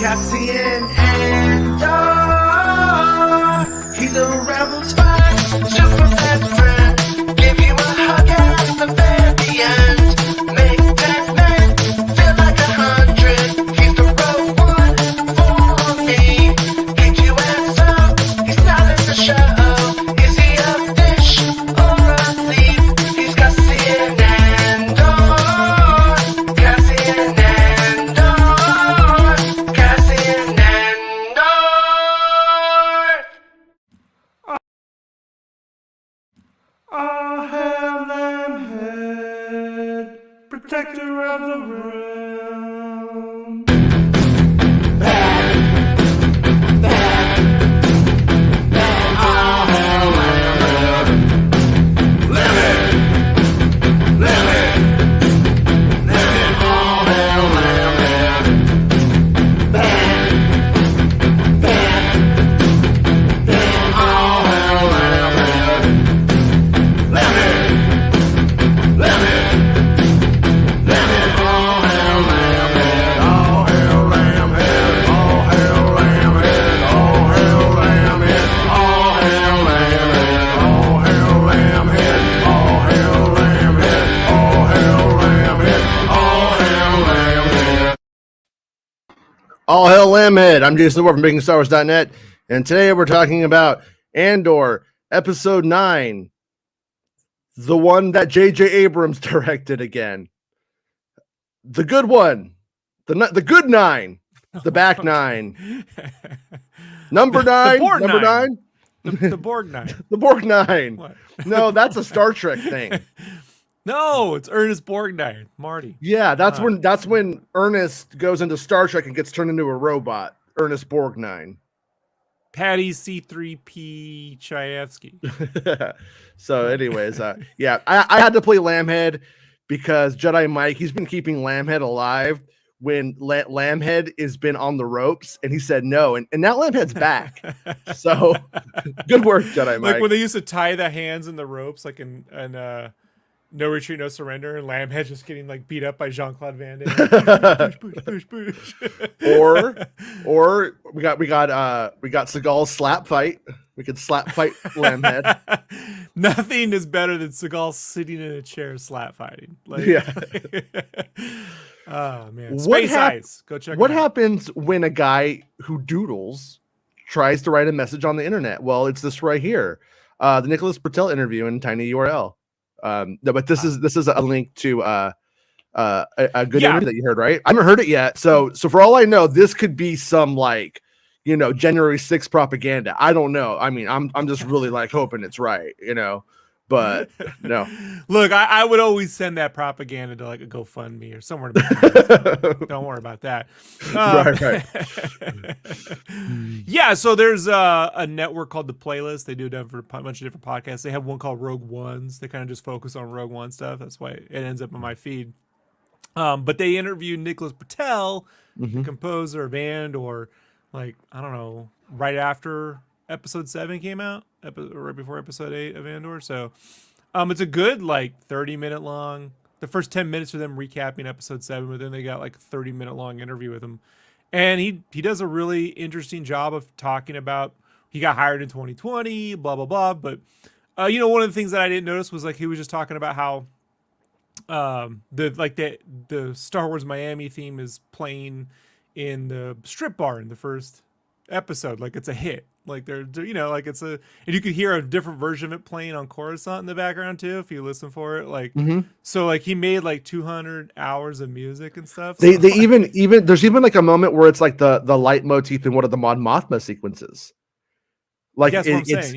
Cassian Andor. He's a rebel spy, super bad friend. Give you a hug at the very end. Make that man feel like 100. He's the rogue one for me. Pick you ass up, he's not in the show. Is he a fish or a thief? He's Cassian Andor. Cassian Andor. Cassian Andor. Oh, hail Lambhead, protector of the realm. All hail Lambhead. I'm Jason Ward from MakingStarWars.net, and today we're talking about Andor, Episode 9, the one that J.J. Abrams directed again. The good one. The good 9. The back 9. Number 9. Number 9. The Borg 9. The Borg 9. What? No, that's a Star Trek thing. No, it's Ernest Borgnine, Marty. Yeah, that's when Ernest goes into Star Trek and gets turned into a robot. Ernest Borgnine. Patty C3P Chayefsky. So, anyways, yeah, I had to play Lambhead because Jedi Mike, he's been keeping Lambhead alive when Lambhead has been on the ropes, and he said no, and now Lambhead's back. So, good work, Jedi Mike. Like when they used to tie the hands in the ropes, like in No Retreat, No Surrender, and Lambhead just getting like beat up by Jean-Claude Van Damme. push. or we got Seagal's slap fight. We could slap fight Lambhead. Nothing is better than Seagal sitting in a chair slap fighting. Like, Yeah. Oh man. Space Ice. Go check. What happens when a guy who doodles tries to write a message on the internet? Well, it's this right here. The Nicholas Bertel interview in Tiny URL. No, but this is a link to a good interview that you heard, right? I haven't heard it yet. So for all I know, this could be some like, January 6th propaganda. I don't know. I mean, I'm just really like hoping it's right, but no. Look, I would always send that propaganda to like a GoFundMe or somewhere. So don't worry about that. Right. Yeah, so there's a network called The Playlist. They do a bunch of different podcasts. They have one called Rogue Ones. They kind of just focus on Rogue One stuff. That's why it ends up on my feed. But they interviewed Nicholas Bertel, the composer of Andor, like, I don't know, right after Episode 7 came out, right before Episode 8 of Andor. So it's a good, like, 30-minute long. The first 10 minutes are them recapping Episode 7, but then they got, like, a 30-minute long interview with him. And he does a really interesting job of talking about, he got hired in 2020, blah, blah, blah. But, one of the things that I didn't notice was, like, he was just talking about how the Star Wars Miami theme is playing in the strip bar in the first episode. Like, it's a hit. Like like it's and you could hear a different version of it playing on Coruscant in the background too if you listen for it. Like, so like he made like 200 hours of music and stuff. They even there's even like a moment where it's like the leitmotif in one of the Mon Mothma sequences. Like, that's what I'm saying.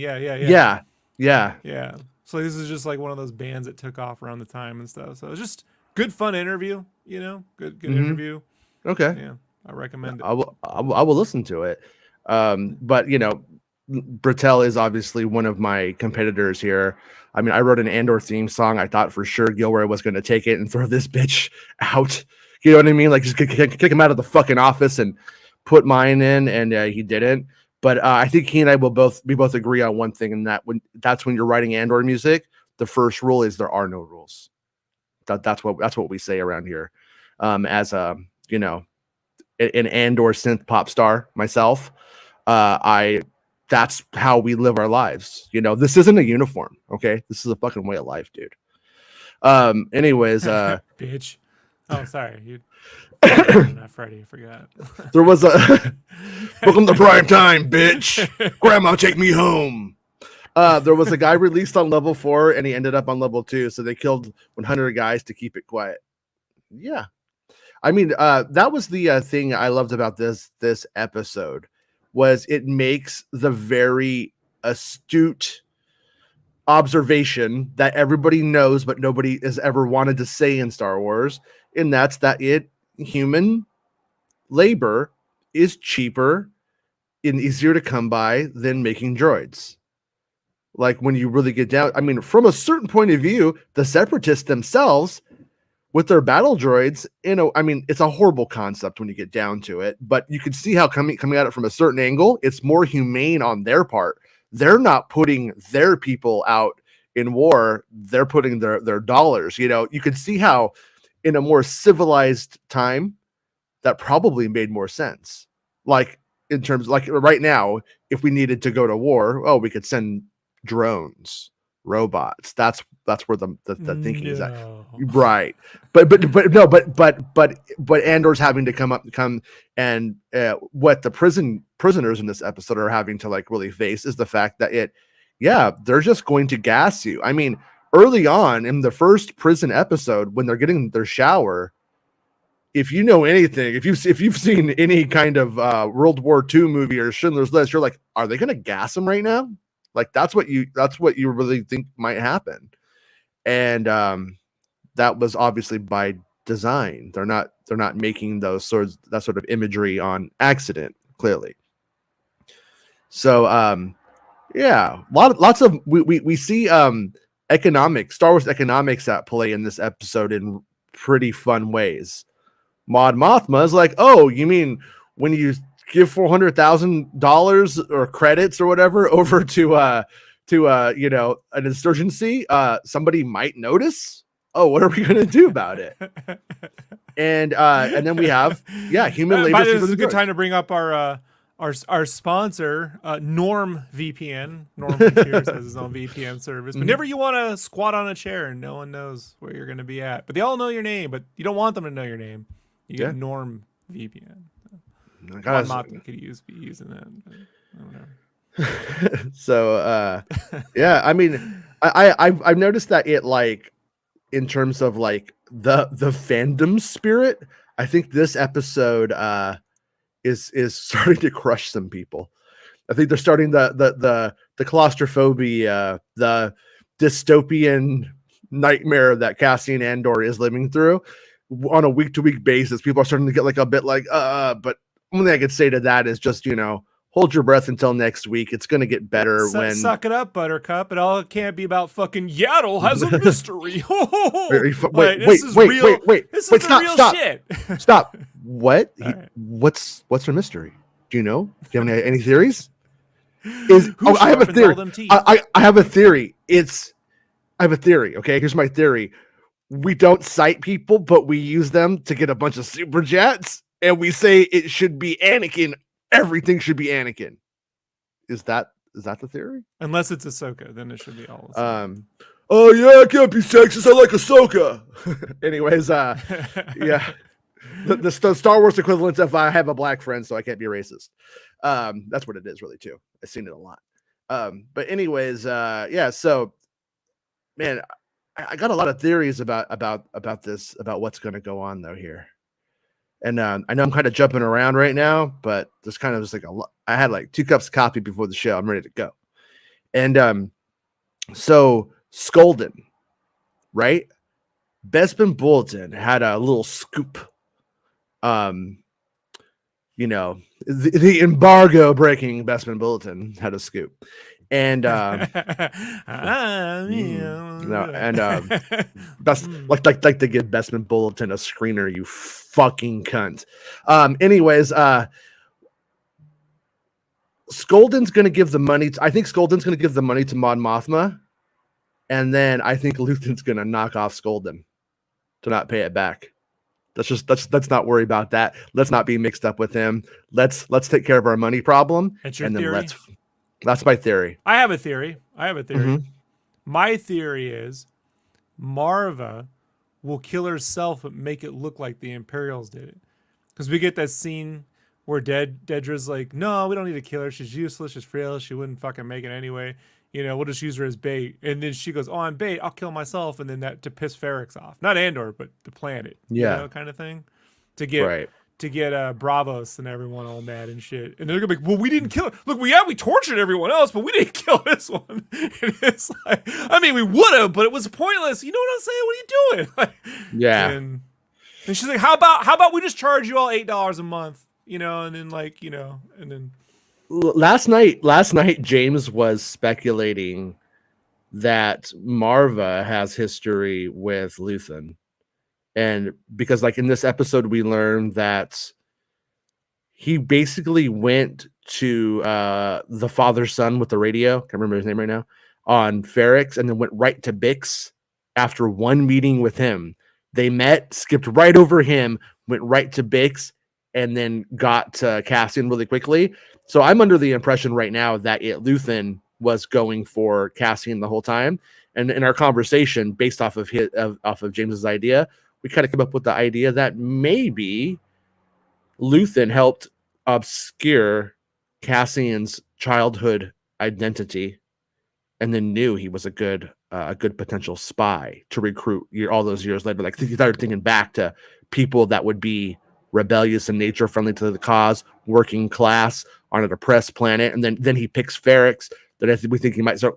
Yeah. So this is just like one of those bands that took off around the time and stuff. So it's just good, fun interview. Good interview. Okay. Yeah, I recommend it. I will listen to it. But Bertel is obviously one of my competitors here. I mean, I wrote an Andor theme song. I thought for sure Gilroy was going to take it and throw this bitch out. You know what I mean? Like, just kick him out of the fucking office and put mine in, and he didn't. But I think he and I will both agree on one thing, and that's when you're writing Andor music, the first rule is there are no rules. That's what we say around here. As a an Andor synth pop star myself. That's how we live our lives. You know, this isn't a uniform. Okay, this is a fucking way of life, dude. Anyways, bitch. Oh, sorry. You enough, Freddie. I forgot. there was a welcome to prime time, bitch. Grandma, take me home. There was a guy released on level 4 and he ended up on level 2, so they killed 100 guys to keep it quiet. Yeah, I mean, that was the thing I loved about this episode, was it makes the very astute observation that everybody knows but nobody has ever wanted to say in Star Wars, and that's that human labor is cheaper and easier to come by than making droids. Like, when you really get down, I mean, from a certain point of view, the Separatists themselves with their battle droids, you know, I mean, it's a horrible concept when you get down to it, but you can see how coming at it from a certain angle, it's more humane on their part. They're not putting their people out in war. They're putting their dollars, you know. You can see how in a more civilized time that probably made more sense. Like, in terms, like right now, if we needed to go to war, oh, we could send drones, robots. That's where the thinking is at, right? But Andor's having to come and what the prisoners in this episode are having to like really face is the fact that they're just going to gas you. I mean, early on in the first prison episode, when they're getting their shower, if you know anything, if you've seen any kind of World War II movie or Schindler's List, you're like, are they going to gas them right now? Like, that's what you really think might happen. And that was obviously by design. They're not making that sort of imagery on accident, clearly. So lots of we see Star Wars economics at play in this episode in pretty fun ways. Mon Mothma is like, oh, you mean when you give $400,000 or credits or whatever over to you know, an insurgency, somebody might notice. Oh, what are we gonna do about it? And then we have human labor. This is a good time to bring up our sponsor, Norm VPN. Norm Computers has his own VPN service. Whenever you want to squat on a chair and no one knows where you're going to be at, but they all know your name, but you don't want them to know your name, you get Norm VPN. I'm not could be using that. So I mean, I've noticed that it, like, in terms of like the fandom spirit, I think this episode is starting to crush some people. I think they're starting the claustrophobia, the dystopian nightmare that Cassian Andor is living through on a week-to-week basis. People are starting to get like a bit like, but one thing I could say to that is just, you know, hold your breath until next week. It's going to get better. Suck it up, Buttercup. It can't be about fucking Yaddle has a mystery. Wait, this is stop. Shit. Stop. What? Right. What's her mystery? Do you know? Do you have any theories? I have a theory. I have a theory. I have a theory. Okay, here's my theory. We don't cite people, but we use them to get a bunch of super jets, and we say it should be Anakin. Everything should be Anakin. Is that the theory? Unless it's Ahsoka, then it should be all. Oh yeah, I can't be sexist. I like Ahsoka. Anyways, yeah, the Star Wars equivalent of I have a black friend, so I can't be racist. That's what it is, really, too. I've seen it a lot. But anyways, So, man, I got a lot of theories about this, about what's going to go on though here. And I know I'm kind of jumping around right now, but there's kind of just like I had like 2 cups of coffee before the show. I'm ready to go. And so Skolden, right? Bespin Bulletin had a little scoop. You know, the embargo breaking Bespin Bulletin had a scoop. And that's like to give Bespin Bulletin a screener, you fucking cunt. Anyways, Skolden's gonna give the money I think Skolden's gonna give the money to Mon Mothma, and then I think Luthen's gonna knock off Skolden to not pay it back Let's not worry about that. Let's not be mixed up with him. Let's take care of our money problem. That's your and then theory? That's my theory. I have a theory. Mhm. My theory is Marva will kill herself but make it look like the Imperials did it. Because we get that scene where Dedra's like, no, we don't need to kill her. She's useless. She's frail. She wouldn't fucking make it anyway. You know, we'll just use her as bait. And then she goes, oh, I'm bait. I'll kill myself. And then that to piss Ferrix off. Not Andor, but the planet. Yeah. You know, kind of thing. To get Bravos and everyone all mad and shit. And they're gonna be like, well, we didn't kill her. Look, we tortured everyone else, but we didn't kill this one. And it's like, I mean, we would have, but it was pointless. You know what I'm saying? What are you doing? Like, Yeah. And she's like, how about we just charge you all $8 a month? You know, and then like, you know, and then last night James was speculating that Marva has history with Luthen. And because like in this episode, we learned that he basically went to the father's son with the radio. Can't remember his name right now on Ferrix, and then went right to Bix after one meeting with him. They met, skipped right over him, went right to Bix, and then got to Cassian really quickly. So I'm under the impression right now that Luthen was going for Cassian the whole time. And in our conversation, based off of James's idea, we kind of come up with the idea that maybe Luthen helped obscure Cassian's childhood identity, and then knew he was a good potential spy to recruit all those years later. Like he started thinking back to people that would be rebellious in nature, friendly to the cause, working class on a depressed planet, and then he picks Ferrix. That we think he might have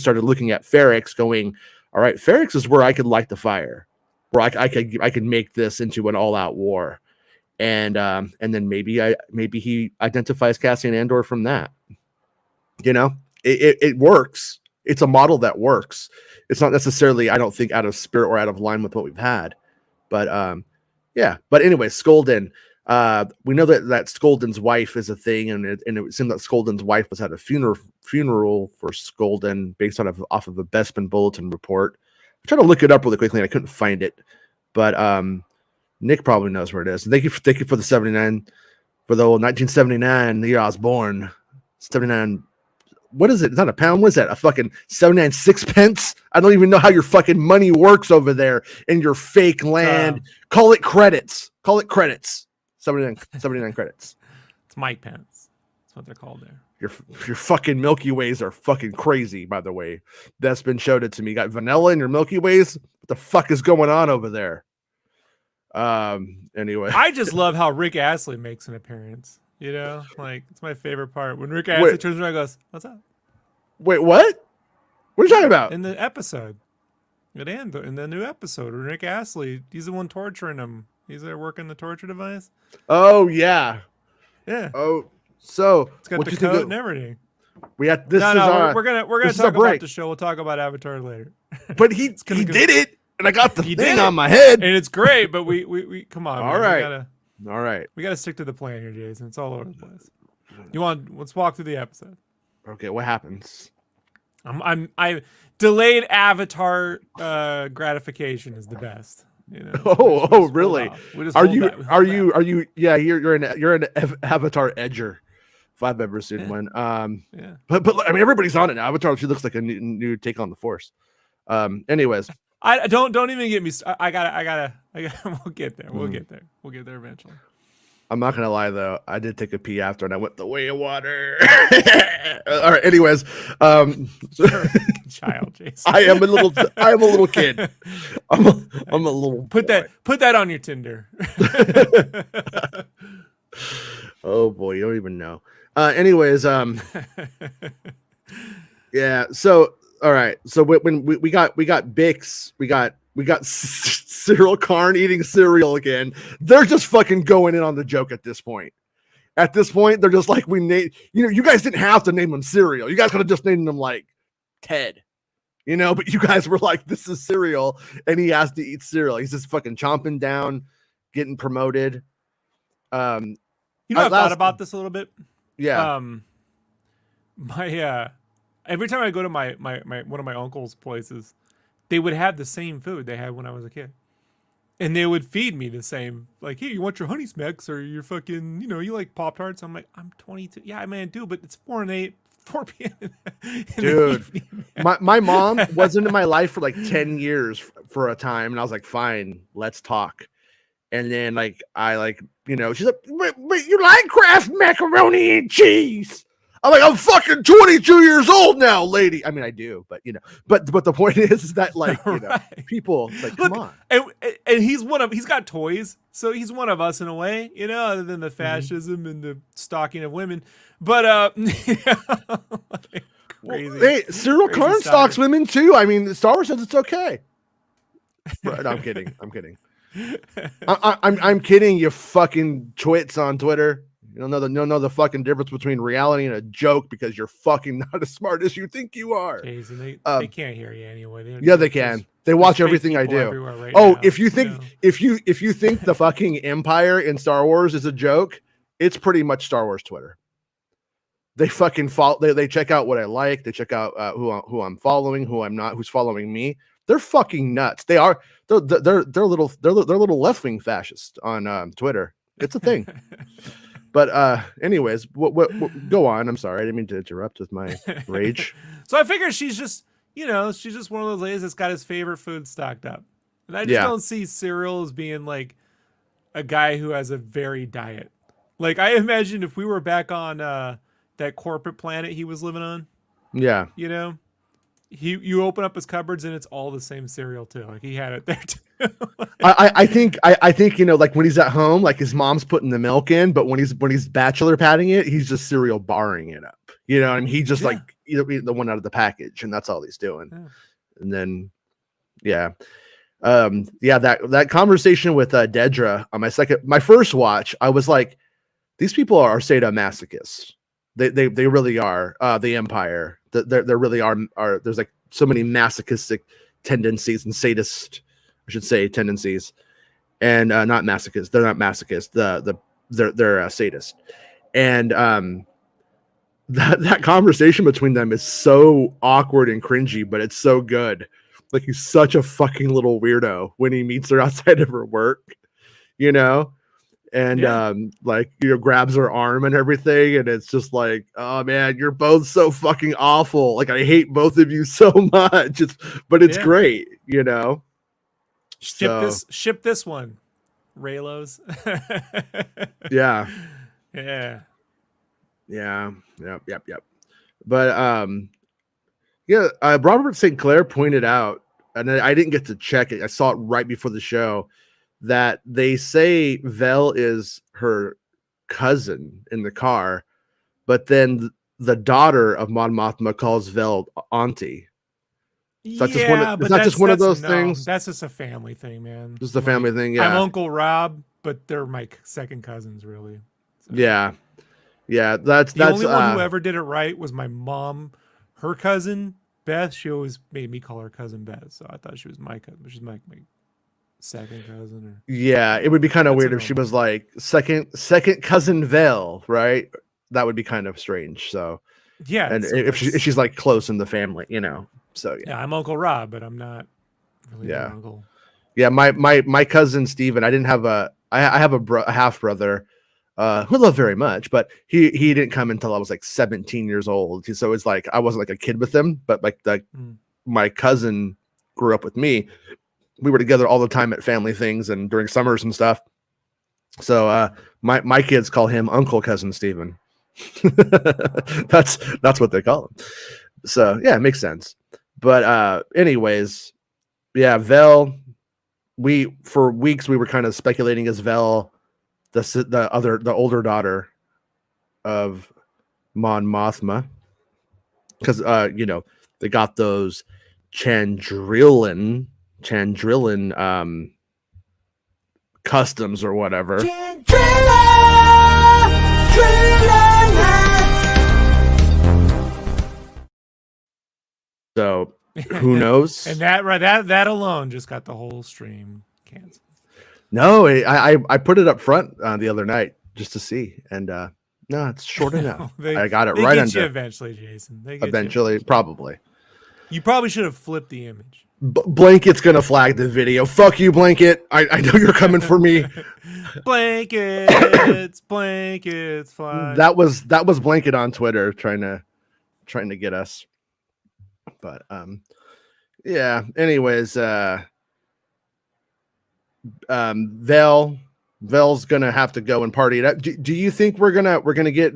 started looking at Ferrix, going, all right, Ferrix is where I could light the fire, where I could make this into an all-out war, and then maybe he identifies Cassian Andor from that. You know, it works. It's a model that works. It's not necessarily, I don't think, out of spirit or out of line with what we've had, but yeah. But anyway, Skolden. We know that Skolden's wife is a thing, and it seemed that Skolden's wife was at a funeral for Skolden based off of a Bespin bulletin report. I'm trying to look it up really quickly, and I couldn't find it, but Nick probably knows where it is. Thank you for the 79 for the old 1979, the year I was born. 79. What is it? It's not a pound. What is that? A fucking 79 sixpence? I don't even know how your fucking money works over there in your fake land. Call it credits. 79 credits. It's Mike Pence. That's what they're called there. Your fucking Milky Ways are fucking crazy, by the way. That's been showed it to me. You got vanilla in your Milky Ways? What the fuck is going on over there? Anyway. I just love how Rick Astley makes an appearance. You know, like it's my favorite part when Rick Astley turns around and goes, "What's up?" Wait, what? What are you talking about? In the episode, in the new episode, Rick Astley, he's the one torturing him. He's there working the torture device. Oh yeah. Oh, so it's got the code and everything. We have this. We're gonna talk about the show. We'll talk about Avatar later. But he did it, and I got the thing on my head, and it's great. But we come on. All right. All right. We got to stick to the plan here, Jason. It's all over the place. Let's walk through the episode. Okay, what happens? I delayed Avatar gratification is the best. You know. Oh, really? Are you? Yeah, you're an Avatar edger. If I've ever seen one. Yeah. But I mean, everybody's on it now. Avatar, she looks like a new take on the Force. Anyways. I don't even get me. I gotta. We'll get there. We'll get there eventually. I'm not gonna lie though. I did take a pee after, and I went the way of water. All right. Anyways, child, Jason. I am a little kid. I'm a little. Put that on your Tinder. Oh boy, you don't even know. Anyways, yeah. So. All right. So when we got Bix, we got Cyril Karn eating cereal again. They're just fucking going in on the joke at this point. At this point, they're just like, you guys didn't have to name him cereal. You guys could have just named him like Ted, but you guys were like, this is cereal, and he has to eat cereal. He's just fucking chomping down, getting promoted. I've thought about this a little bit. Yeah. Every time I go to my one of my uncle's places, they would have the same food they had when I was a kid. And they would feed me the same, like, hey, you want your honey smacks or your fucking, you like Pop Tarts? I'm like, I'm 22. Yeah, I mean, I do, but it's 4 p.m. in the Dude, evening. my mom wasn't in my life for like 10 years for a time, and I was like, fine, let's talk. And then like I like, she's like, wait, you like Kraft macaroni and cheese? I'm like, I'm fucking 22 years old now, lady. I mean, I do, but but the point is that like, Right. people, it's like, Look, come on. and he's got toys, so he's one of us in a way, other than the fascism and the stalking of women. But like, crazy. Hey, Cyril crazy Karn stalker. stalks women too. I mean, Star Wars says it's okay. No, I'm kidding. I'm kidding. I'm kidding. You fucking twits on Twitter. You don't know the fucking difference between reality and a joke because you're fucking not as smart as you think you are. Jason, they can't hear you anyway. Yeah, they can. They watch everything I do. Right now. if you think if you think the fucking Empire in Star Wars is a joke, it's pretty much Star Wars Twitter. They fucking follow. They check out what I like. They check out who I'm following, who I'm not, who's following me. They're fucking nuts. They're little left wing fascists on Twitter. It's a thing. But anyways, what go on. I'm sorry, I didn't mean to interrupt with my rage. So I figure she's just she's just one of those ladies that's got his favorite food stocked up, and I just don't see Cyril as being like a guy who has a varied diet. Like I imagine if we were back on that corporate planet he was living on. Yeah. You open up his cupboards and it's all the same cereal too. Like he had it there too. I think like when he's at home, like his mom's putting the milk in, but when he's bachelor patting it, he's just cereal barring it up. I mean, he just like eat the one out of the package, and that's all he's doing. Yeah. And then, that conversation with Dedra on my first watch, I was like, these people are sadomasochists. They really are. The Empire. There really are. There's like so many masochistic tendencies and sadist, I should say, tendencies, and not masochists. They're not masochists. They're sadist, and that conversation between them is so awkward and cringy, but it's so good. Like he's such a fucking little weirdo when he meets her outside of her work, and grabs her arm and everything, and it's just like, oh man, you're both so fucking awful. Like I hate both of you so much. It's great, Ship this one, Raylos. Yeah. Yep. But Robert St. Clair pointed out, and I didn't get to check it. I saw it right before the show, that they say Vel is her cousin in the car, but then the daughter of Mon Mothma calls Vel auntie. It's not just one of those things. That's just a family thing, man. Just a family thing. Yeah, I'm Uncle Rob, but they're my second cousins, really. So. Yeah. That's the only one who ever did it right was my mom. Her cousin Beth. She always made me call her cousin Beth, so I thought she was my cousin, but she's my second cousin. It would be kind of weird if she was like second cousin Vel, right? That would be kind of strange. So and if she's like close in the family, So yeah, I'm Uncle Rob, but I'm not really an uncle. Yeah, my cousin Steven, I have a half brother who I love very much, but he didn't come until I was like 17 years old. So it's like I wasn't like a kid with him, but like my cousin grew up with me. We were together all the time at family things and during summers and stuff. So my kids call him Uncle Cousin Steven. That's what they call him. So yeah, it makes sense. But anyways, Vel, for weeks we were kind of speculating as Vel the older daughter of Mon Mothma, because they got those Chandrillan customs or whatever. So who knows? And that alone just got the whole stream canceled. No, I put it up front the other night just to see, and no, it's short enough. I got it right under. You eventually, Jason. Eventually, probably. You probably should have flipped the image. Blanket's gonna flag the video. Fuck you, Blanket. I know you're coming for me. Blankets, fly. That was Blanket on Twitter trying to get us. But yeah. Anyways, Vel's gonna have to go and party it up. Do you think we're gonna get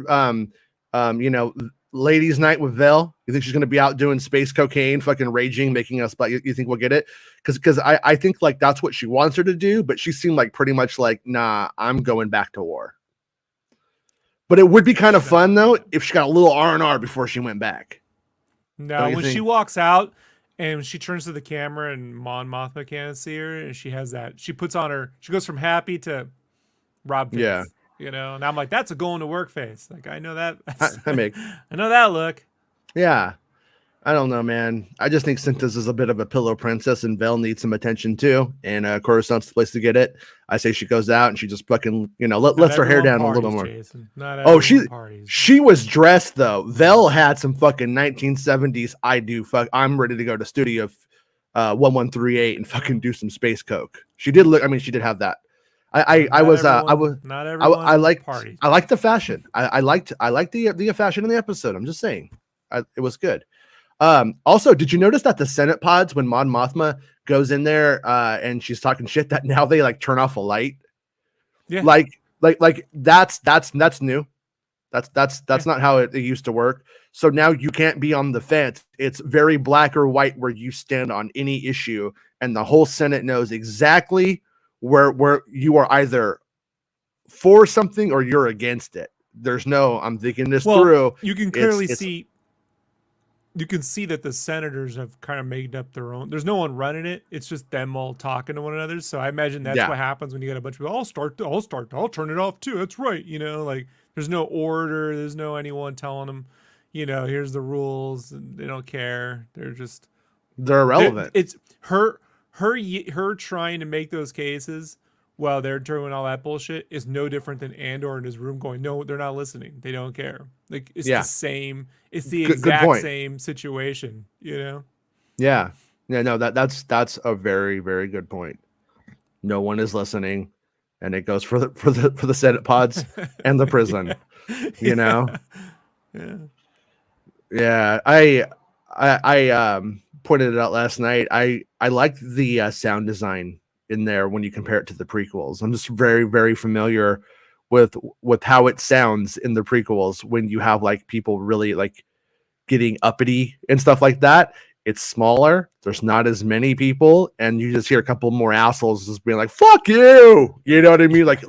ladies' night with Vel? You think she's gonna be out doing space cocaine, fucking raging, making us? But you think we'll get it? Because I think like that's what she wants her to do, but she seemed like pretty much like, nah, I'm going back to war. But it would be kind of fun though if she got a little R&R before she went back. No, when she walks out and she turns to the camera and Mon Mothma can't see her, and she has that, she puts on her, she goes from happy to Rob face. Yeah. You know, and I'm like, that's a going to work face. Like, I know that. I know that look. Yeah. I don't know, man. I just think Synthesis is a bit of a pillow princess, and Vel needs some attention too. And Coruscant's the place to get it. I say she goes out and she just fucking, lifts her hair down a little more. Jason. Not Oh, parties. she was dressed though. Vel had some fucking 1970s. I'm ready to go to Studio 1138 and fucking do some space coke. She did look. I mean, she did have that. I like the fashion. I liked the fashion in the episode. I'm just saying, it was good. Also, did you notice that the Senate pods, when Mon Mothma goes in there and she's talking shit, that now they like turn off a light? Yeah, like that's new. That's not how it used to work. So now you can't be on the fence. It's very black or white where you stand on any issue, and the whole Senate knows exactly where you are either for something or you're against it. There's no, I'm thinking this through. You can clearly see. You can see that the senators have kind of made up their own. There's no one running it. It's just them all talking to one another. So I imagine that's what happens when you get a bunch of people. I'll turn it off too. That's right. Like there's no order. There's no anyone telling them, here's the rules. They don't care. They're irrelevant. It's her trying to make those cases while they're doing all that bullshit is no different than Andor in his room going, no, they're not listening. They don't care. Like it's the same. It's the exact same situation, Yeah. Yeah. No, that's a very, very good point. No one is listening, and it goes for the Senate pods and the prison. Yeah. I pointed it out last night. I liked the sound design in there when you compare it to the prequels. I'm just very, very familiar with how it sounds in the prequels when you have like people really like getting uppity and stuff like that. It's smaller, there's not as many people, and you just hear a couple more assholes just being like, fuck you, you know what I mean? Like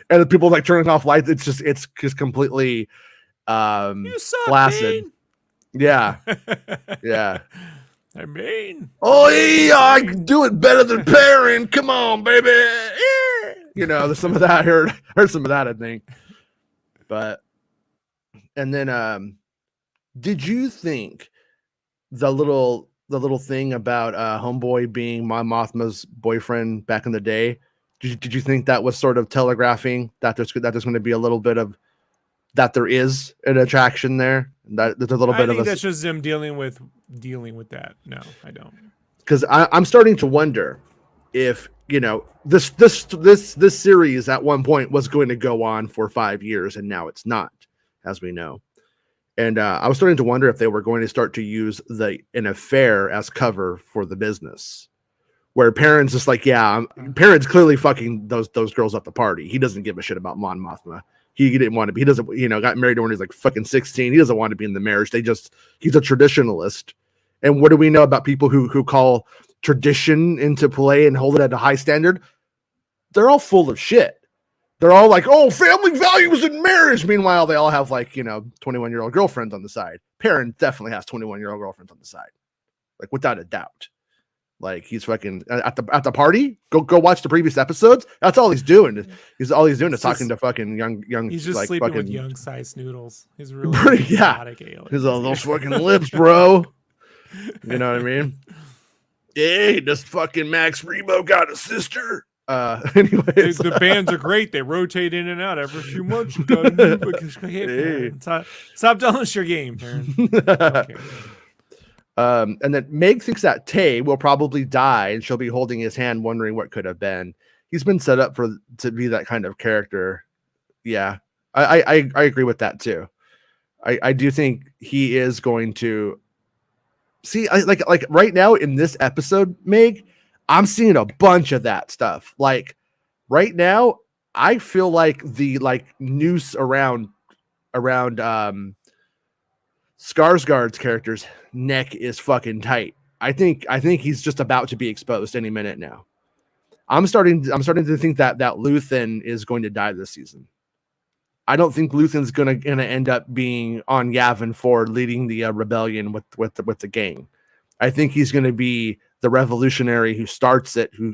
and the people like turning off lights. It's just completely you suck, flaccid. Man. Yeah. Yeah. I mean, oh yeah, I can do it better than Perrin. Come on, baby. Yeah. There's some of that. Heard some of that, I think. But and then did you think the little thing about Homeboy being Mon Mothma's boyfriend back in the day? Did you think that was sort of telegraphing that there's going to be a little bit of that there is an attraction there? That there's a little bit of that's just them dealing with that. No, I don't. Because I'm starting to wonder if this series at one point was going to go on for 5 years, and now it's not, as we know. And I was starting to wonder if they were going to start to use an affair as cover for the business, where Perrin's just like, Perrin's clearly fucking those girls at the party. He doesn't give a shit about Mon Mothma. He didn't want to be. He doesn't, got married when he's like fucking 16. He doesn't want to be in the marriage. He's a traditionalist. And what do we know about people who call tradition into play and hold it at a high standard? They're all full of shit. They're all like, oh, family values in marriage. Meanwhile, they all have 21-year-old girlfriends on the side. Perrin definitely has 21-year-old girlfriends on the side, like without a doubt. Like he's fucking at the party. Go watch the previous episodes. That's all he's doing. He's talking to fucking young. He's just like, sleeping fucking, with young sized noodles. He's really exotic alien. He's all those fucking lips, bro. You know what I mean? Hey, does fucking Max Rebo got a sister? Anyways, the bands are great. They rotate in and out every few months. You gotta move. Hey. Stop telling us your game, Perrin. Okay. And then Meg thinks that Tay will probably die, and she'll be holding his hand, wondering what could have been. He's been set up to be that kind of character. Yeah, I agree with that too. I do think he is going to see. Like right now in this episode, Meg, I'm seeing a bunch of that stuff. Like right now, I feel like the noose around Skarsgård's character's neck is fucking tight. I think he's just about to be exposed any minute now. I'm starting to think that Luthen is going to die this season. I don't think Luthen's gonna end up being on Yavin 4 leading the rebellion with the gang. I think he's gonna be the revolutionary who starts it, who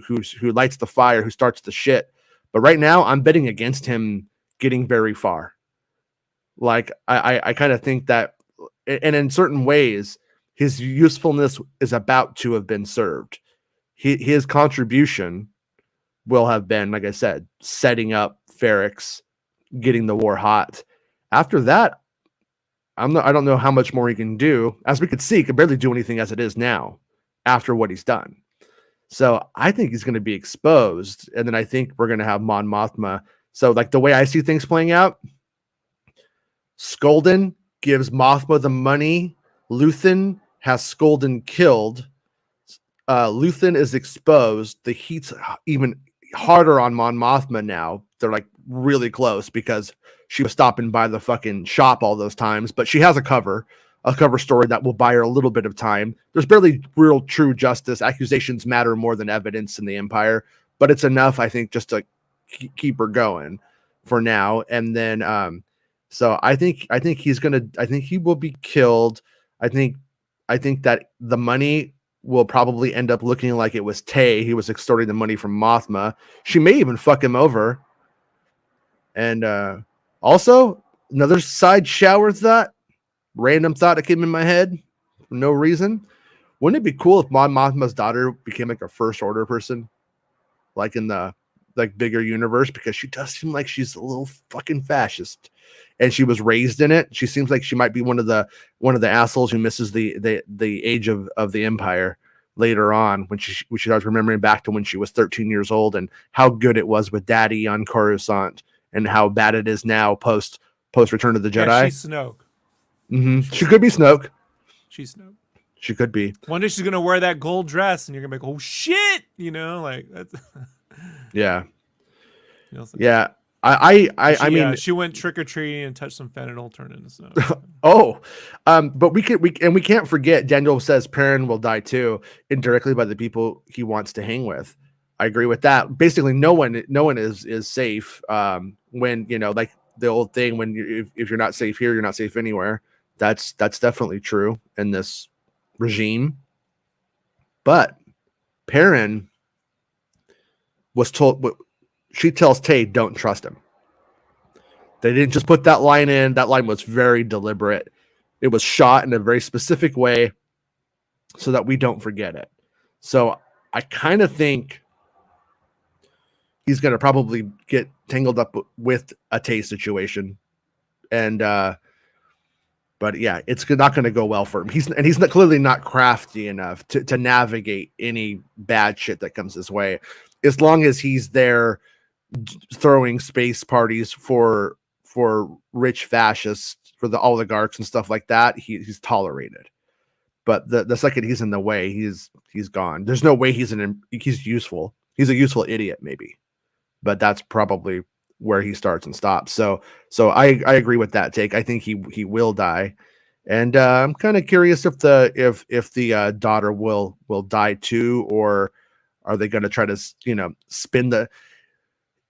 lights the fire, who starts the shit. But right now, I'm betting against him getting very far. Like I kind of think that, and in certain ways, his usefulness is about to have been served. His contribution will have been, like I said, setting up Ferrix, getting the war hot. After that, I don't know how much more he can do. As we could see, he can barely do anything as it is now after what he's done. So I think he's going to be exposed, and then I think we're going to have Mon Mothma. So like the way I see things playing out, Skolden gives Mothma the money. Luthen has Skolden killed. Luthen is exposed. The heat's even harder on Mon Mothma now. They're like really close because she was stopping by the fucking shop all those times, but she has a cover story that will buy her a little bit of time. There's barely real true justice. Accusations matter more than evidence in the Empire, but it's enough, I think, just to keep her going for now. And then, so I think he will be killed. I think that the money will probably end up looking like it was Tay. He was extorting the money from Mothma. She may even fuck him over. And also, another side shower thought, random thought that came in my head for no reason. Wouldn't it be cool if Mon Mothma's daughter became like a First Order person, like in the bigger universe? Because she does seem like she's a little fucking fascist, and she was raised in it. She seems like she might be one of the assholes who misses the age of the Empire later on, when she starts remembering back to when she was 13 years old and how good it was with Daddy on Coruscant, and how bad it is now post Return of the Jedi. Yeah, she's Snoke. Mm-hmm. She could be Snoke. She's Snoke. She could be. One day she's gonna wear that gold dress, and you're gonna be like, "Oh shit!" You know, like that's. Yeah. You know, yeah. I mean, she went trick or treating and touched some fentanyl, turned into snow. But we can't forget. Daniel says Perrin will die too, indirectly by the people he wants to hang with. I agree with that. Basically, no one is safe. When like the old thing, when if you're not safe here, you're not safe anywhere. That's definitely true in this regime. But Perrin was told. She tells Tay, don't trust him. They didn't just put that line in. That line was very deliberate. It was shot in a very specific way so that we don't forget it. So I kind of think he's going to probably get tangled up with a Tay situation. And, but yeah, it's not going to go well for him. He's clearly not crafty enough to navigate any bad shit that comes his way. As long as he's there throwing space parties for rich fascists, for the oligarchs and stuff like that, he's tolerated. But the second he's in the way, he's gone. There's no way he's useful. He's a useful idiot, maybe, but that's probably where he starts and stops. So I agree with that take. I think he will die, and I'm kind of curious if the daughter will die too, or are they going to try to spin the?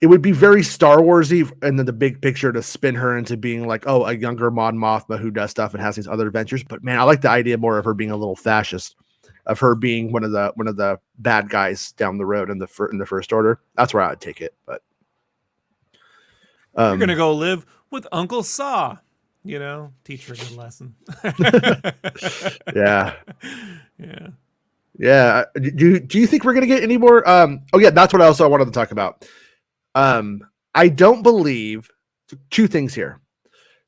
It would be very Star Warsy, and then the big picture to spin her into being like, oh, a younger Mon Mothma who does stuff and has these other adventures. But man, I like the idea more of her being a little fascist, of her being one of the bad guys down the road in the First Order. That's where I'd take it. But you're gonna go live with Uncle Saw, teach her a good lesson. Yeah. Yeah. Yeah. Do you think we're gonna get any more? Oh yeah, that's what I wanted to talk about. I don't believe two things here.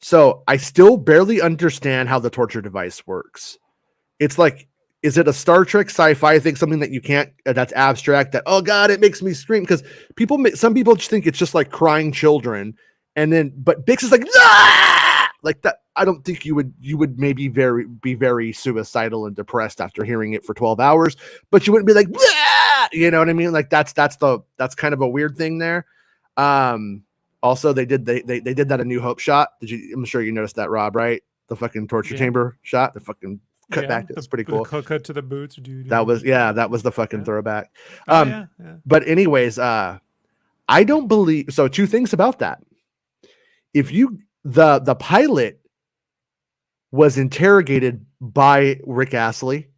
So I still barely understand how the torture device works. It's like Is it a Star Trek sci-fi thing, something that you can't, that's abstract, that, oh God, it makes me scream? Because some people just think it's just like crying children. And then, but Bix is like, ah! Like that. I don't think you would maybe be very suicidal and depressed after hearing it for 12 hours, but you wouldn't be like, ah! You know what I mean? Like that's kind of a weird thing there. Also they did that A New Hope shot. I'm sure you noticed that, Rob, right? The fucking torture chamber shot, the fucking cut back. It's pretty cool. Cut to the boots, dude. That was the fucking throwback. Yeah. But anyways, I don't believe so. Two things about that. If the pilot was interrogated by Rick Astley,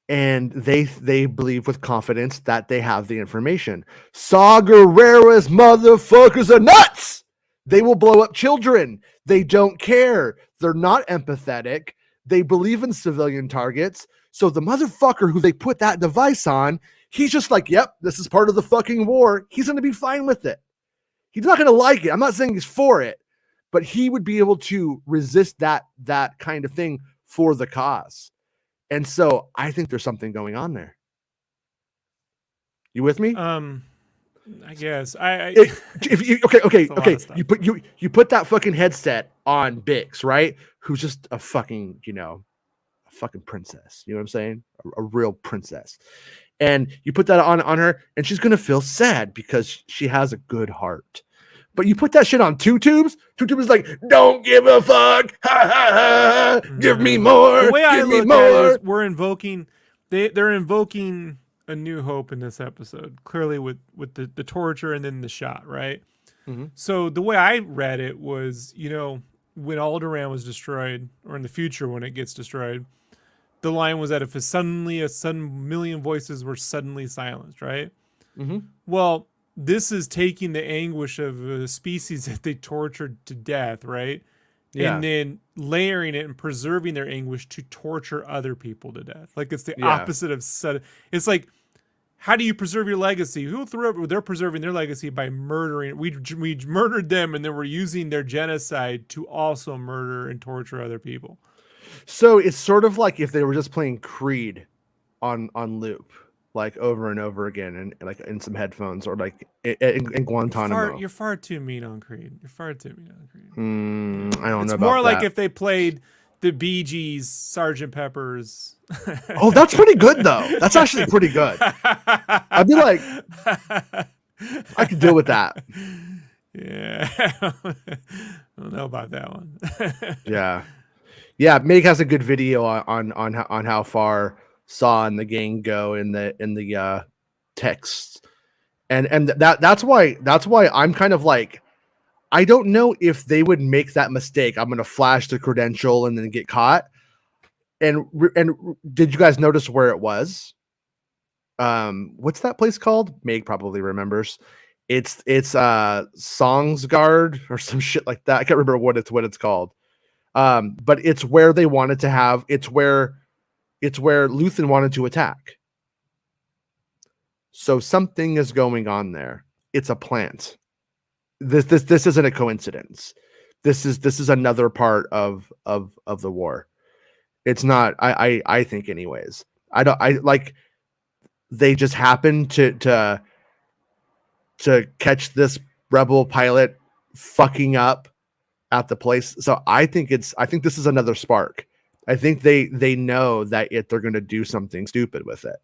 and they believe with confidence that they have the information. Saw Gerrera's motherfuckers are nuts. They will blow up children. They don't care. They're not empathetic. They believe in civilian targets. So the motherfucker who they put that device on, he's just like, yep, this is part of the fucking war. He's going to be fine with it. He's not going to like it. I'm not saying he's for it, but he would be able to resist that kind of thing for the cause. And so I think there's something going on there. You with me? I guess if you okay. You put that fucking headset on Bix, right? Who's just a fucking, a fucking princess. You know what I'm saying? A real princess. And you put that on her, and she's gonna feel sad because she has a good heart. But you put that shit on Two Tubes. Two Tubes is like, don't give a fuck. Ha ha ha. Give me more. The way I give me look more. at it is we're invoking. They're invoking A New Hope in this episode. Clearly with the torture and then the shot, right? Mm-hmm. So the way I read it was, when Alderaan was destroyed, or in the future when it gets destroyed, the line was that if a sudden million voices were suddenly silenced, right? Mm-hmm. Well, this is taking the anguish of a species that they tortured to death, right? Yeah. And then layering it and preserving their anguish to torture other people to death. Like it's the opposite of sudden. It's like, how do you preserve your legacy? They're preserving their legacy by murdering. We murdered them, and then we're using their genocide to also murder and torture other people. So it's sort of like if they were just playing Creed on loop, like over and over again, and like in some headphones, or like in Guantanamo. You're far too mean on Creed. I don't know about that. It's more like if they played the Bee Gees, Sgt. Pepper's. Oh, that's pretty good though. That's actually pretty good. I'd be like, I could deal with that. Yeah, I don't know about that one. Yeah. Meg has a good video on how far Saw and the gang go in the text, and that's why I'm kind of like, I don't know if they would make that mistake. I'm gonna flash the credential and then get caught. And did you guys notice where it was? What's that place called? Meg probably remembers. It's Songsguard or some shit like that. I can't remember what it's called. But it's where they wanted to have. It's where Luthen wanted to attack. So something is going on there. It's a plant. This isn't a coincidence. This is another part of the war. It's not. I think anyways. They just happened to catch this rebel pilot fucking up at the place. So I think this is another spark. I think they know that they're going to do something stupid with it.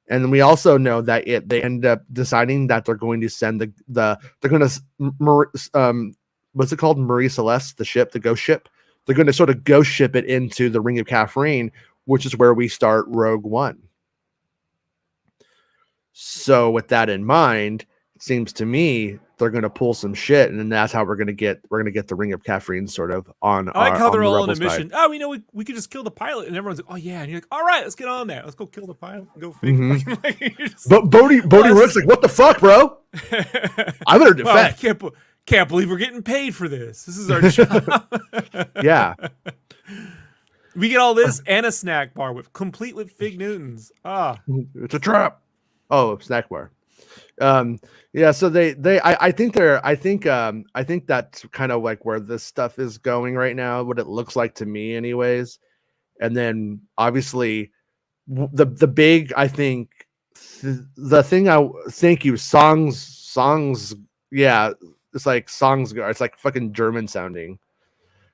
And we also know that they end up deciding that they're going to send they're going to what's it called? Marie Celeste, the ghost ship. They're going to sort of ghost ship it into the Ring of Catherine, which is where we start Rogue One. So with that in mind, it seems to me they're going to pull some shit, and then that's how we're going to get the Ring of Catherine sort of on. I like how they're all on a mission. Side. Oh, we could just kill the pilot, and everyone's like, oh yeah, and you're like, all right, let's get on that. Let's go kill the pilot. Go figure. But Bodie Rook's like, what the fuck, bro? I better defend. Well, can't believe we're getting paid for this. This is our job. Yeah. We get all this and a snack bar complete with Fig Newtons. It's a trap. Oh, snack bar. Yeah, so I think that's kind of like where this stuff is going right now, what it looks like to me anyways. And then obviously the big, I think the thing thank you, songs. Yeah. It's like songs. It's like fucking German sounding.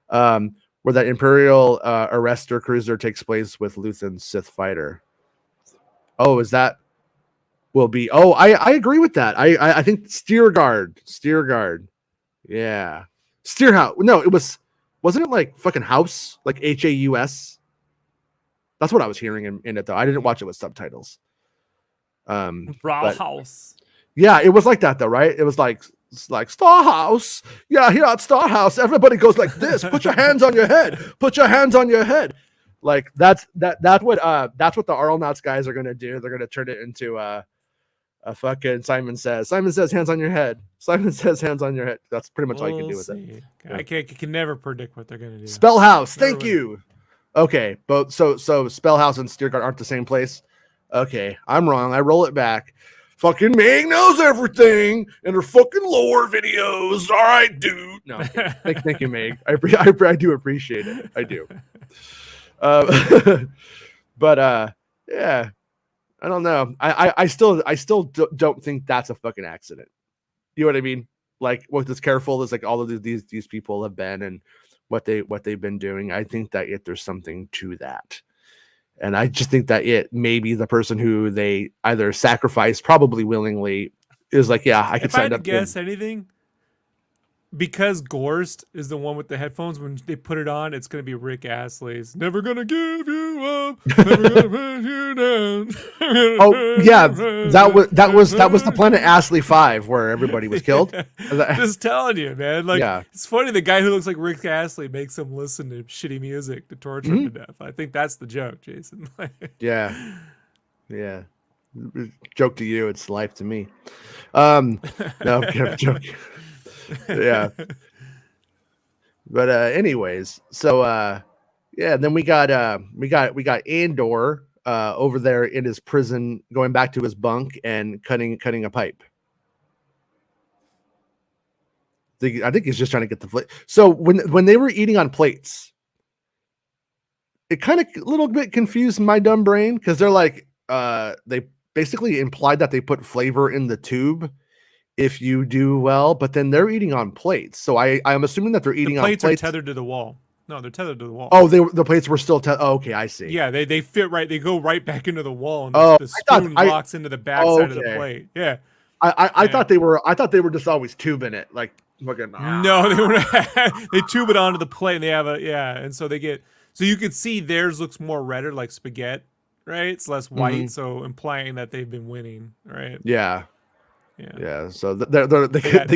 Where that Imperial arrestor cruiser takes place with Luthen's Sith fighter. Oh, is that will be? Oh, I agree with that. I think Steer Guard. Yeah, Steerhouse. No, wasn't it like fucking House, like Haus? That's what I was hearing in it though. I didn't watch it with subtitles. Brauhaus. Yeah, it was like that though, right? It was like Starhouse. Yeah, here at Starhouse, everybody goes like this. Put your hands on your head. Put your hands on your head. Like that's what the Arlenauts guys are gonna do. They're gonna turn it into a fucking Simon Says hands on your head. Simon says hands on your head. That's pretty much all you can do with it. I can never predict what they're gonna do. Spellhouse. Thank you. Okay, but so Spellhouse and Steerguard aren't the same place. Okay, I'm wrong. I roll it back. Fucking Meg knows everything in her fucking lore videos. All right, dude. No, thank you, Meg. I do appreciate it. I do. But yeah, I don't know. I still don't think that's a fucking accident. You know what I mean? Like, what as careful as like all of these people have been and what they've been doing. I think that there's something to that. And I just think that maybe the person who they either sacrificed, probably willingly, is like, yeah, I could sign up. If I had to guess anything, because Gorst is the one with the headphones, when they put it on, it's going to be Rick Astley's "Never Gonna Give You Up, Never Gonna Put You Down." Oh yeah, that was the Planet Astley 5 where everybody was killed. Just telling you, man. Like, yeah. It's funny. The guy who looks like Rick Astley makes them listen to shitty music to torture him to death. I think that's the joke, Jason. Yeah. Joke to you, it's life to me. No, I'm joking. Yeah. But anyways, so yeah, then we got Andor over there in his prison, going back to his bunk and cutting a pipe. I think he's just trying to get the flip. So when they were eating on plates, it kind of a little bit confused my dumb brain, because they're like they basically implied that they put flavor in the tube if you do well, but then they're eating on plates. So I'm assuming that they're eating on plates. Plates are tethered to the wall. No, they're tethered to the wall. Oh, the plates were still tethered. Oh, okay, I see. Yeah, they fit right. They go right back into the wall, and the spoon locks into the back side of the plate. Yeah. I thought they were just always tubing it, like fucking. No, they were. They tube it onto the plate, and they have and so they get. So you could see theirs looks more redder, like spaghetti, right? It's less white, so implying that they've been winning, right? Yeah. Yeah. So they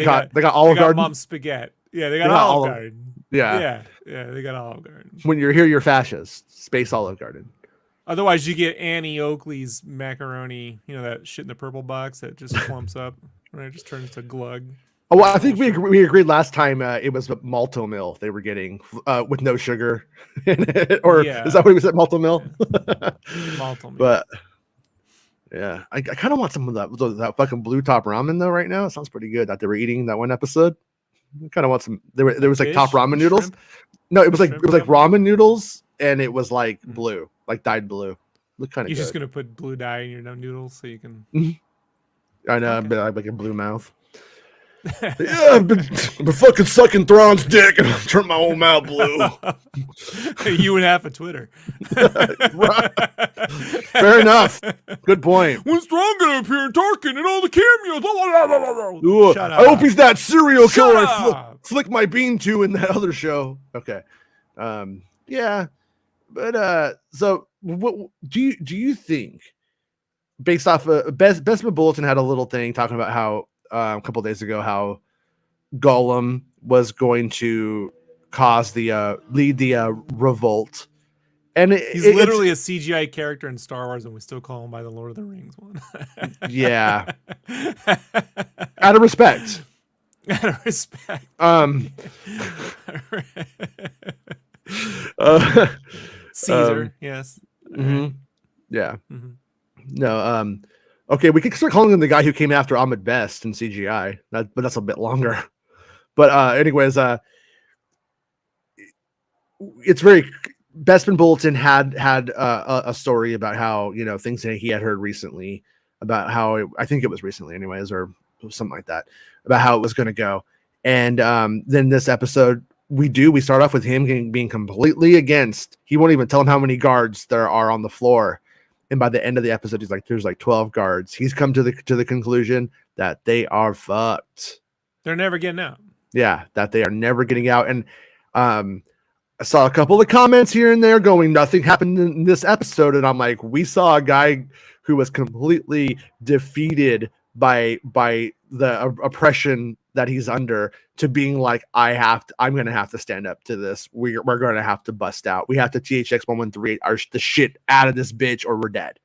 got Olive Garden. Mom's spaghetti. Yeah, they got Olive Garden. Yeah. They got Olive Garden. When you're here, you're fascist. Space Olive Garden. Otherwise, you get Annie Oakley's macaroni. You know, that shit in the purple box that just clumps up, right? It just turns to glug. Oh, well, I think we agreed last time it was Malto Mill they were getting with no sugar in it. Or is that what we said, Malto Mill? Malto Mill. But yeah, I kind of want some of that fucking blue top ramen though right now. It sounds pretty good that they were eating that one episode. I kind of want some. There was like top ramen noodles. Shrimp? No, it was like ramen noodles, and it was like blue, like dyed blue. Look kind of. You're just gonna put blue dye in your noodles so you can. I know, okay. But like a blue mouth. Yeah, I've been fucking sucking Thrawn's dick and turn my whole mouth blue. You and half of Twitter. Fair enough. Good point. When's Thrawn gonna appear in Tarkin and all the cameos? Shut up. I hope he's that serial killer I flick my bean to in that other show. Okay. Yeah. But so what do you think, based off Besma Bulletin had a little thing talking about how a couple days ago how Gollum was going to cause lead the revolt, and he's literally a CGI character in Star Wars, and we still call him by the Lord of the Rings one. Yeah, out of respect. Caesar, yes. Mm-hmm. Yeah. Mm-hmm. No. Okay, we could start calling him the guy who came after Ahmed Best in CGI, but that's a bit longer. But anyways, it's very Bespin Bulletin had a story about how, you know, things that he had heard recently about how I think it was recently anyways, or something like that, about how it was going to go. And then this episode we start off with him being completely against. He won't even tell him how many guards there are on the floor. And by the end of the episode, he's like, there's like 12 guards. He's come to the conclusion that they are fucked. They're never getting out. Yeah, that they are never getting out. And I saw a couple of comments here and there going, nothing happened in this episode. And I'm like, we saw a guy who was completely defeated by the oppression that he's under, to being like, I'm going to have to stand up to this. We're going to have to bust out. We have to THX 113 the shit out of this bitch or we're dead.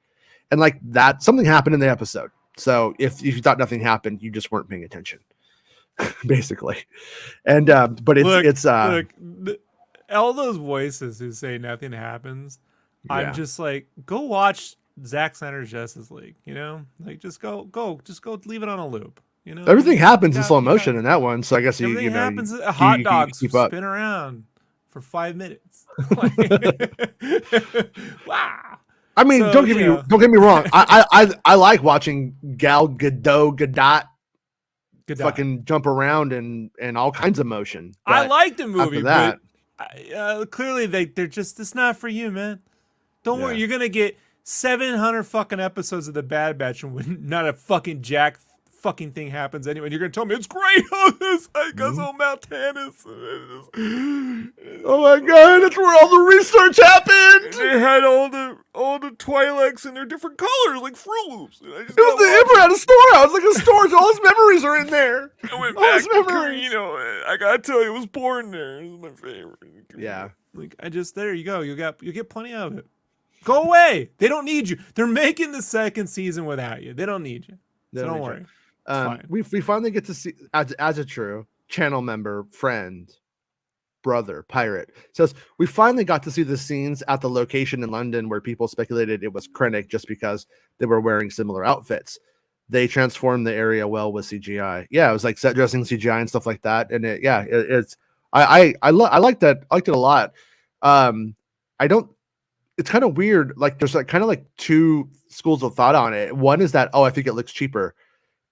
And like that, something happened in the episode. So if you thought nothing happened, you just weren't paying attention, basically. And, but it's all those voices who say nothing happens, yeah. I'm just like, go watch Zack Snyder's Justice League, you know, like just go leave it on a loop, you know. Everything happens in slow motion in that one, so I guess everything happens. Hot dogs spin around for 5 minutes. Wow. I mean, so, don't get me wrong. I like watching Gal Gadot fucking jump around and all kinds of motion. I like the movie, but clearly they're just, it's not for you, man. Don't worry, you're gonna get 700 fucking episodes of the Bad Batch and not a fucking jack fucking thing happens anyway. And you're gonna tell me it's great on this because on Mount Tannis. Oh my god, that's where all the research happened. They had all the Twi'leks in their different colors, like Fruit Loops. It was the Emperor at a storehouse, like a storage. All his memories are in there. I went back to Carino. I gotta tell you, I was born there. It was my favorite. Yeah, like there you go. You get plenty of it. Go away. They don't need you. They're making the second season without you. They don't need you. So don't worry. We finally get to see, as a true channel member, friend, brother, pirate says, we finally got to see the scenes at the location in London where people speculated it was Krennic just because they were wearing similar outfits. They transformed the area well with CGI. Yeah, it was like set dressing CGI and stuff like that. And I like that. I liked it a lot. It's kind of weird. Like there's like kind of like two schools of thought on it. One is that, I think it looks cheaper.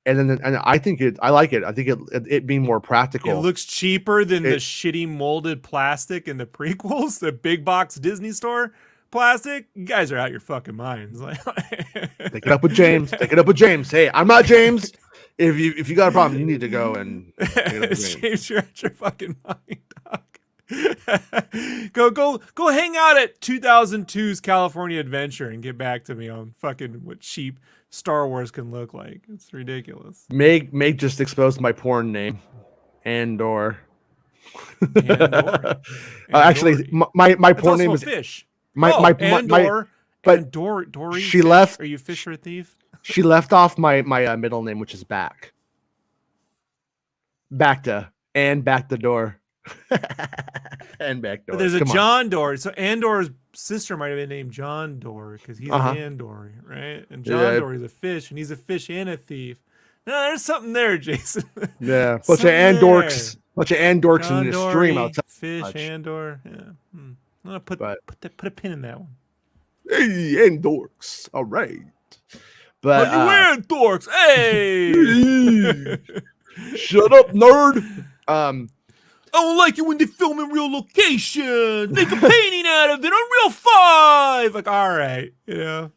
And I think I like it. I think it being more practical. It looks cheaper than the shitty molded plastic in the prequels, the big box Disney store plastic. You guys are out your fucking minds. Take it up with James. Take it up with James. Hey, I'm not James. If you got a problem, you need to go and take it up with James, you're out your fucking mind, dog. Go hang out at 2002's California Adventure and get back to me on fucking what cheap Star Wars can look like. It's ridiculous. Meg just exposed my porn name, Andor. Actually, my porn name is fish. Andor. But Dory. She left. Are you fish or a thief? She left off my middle name, which is back. Back the door. And back door. But there's a John Dory. So Andor's sister might have been named John Dory because he's an Andor, right? And John Dory's a fish, and he's a fish and a thief. No, there's something there, Jason. Yeah, bunch of Andorks in the stream outside. Fish, Andor. Yeah. I'm gonna put a pin in that one. Hey, Andorks. All right. But you wearing dorks? Hey. Shut up, nerd. I don't like it when they film in real locations. Make a painting out of it on Real 5. Like, all right, you know.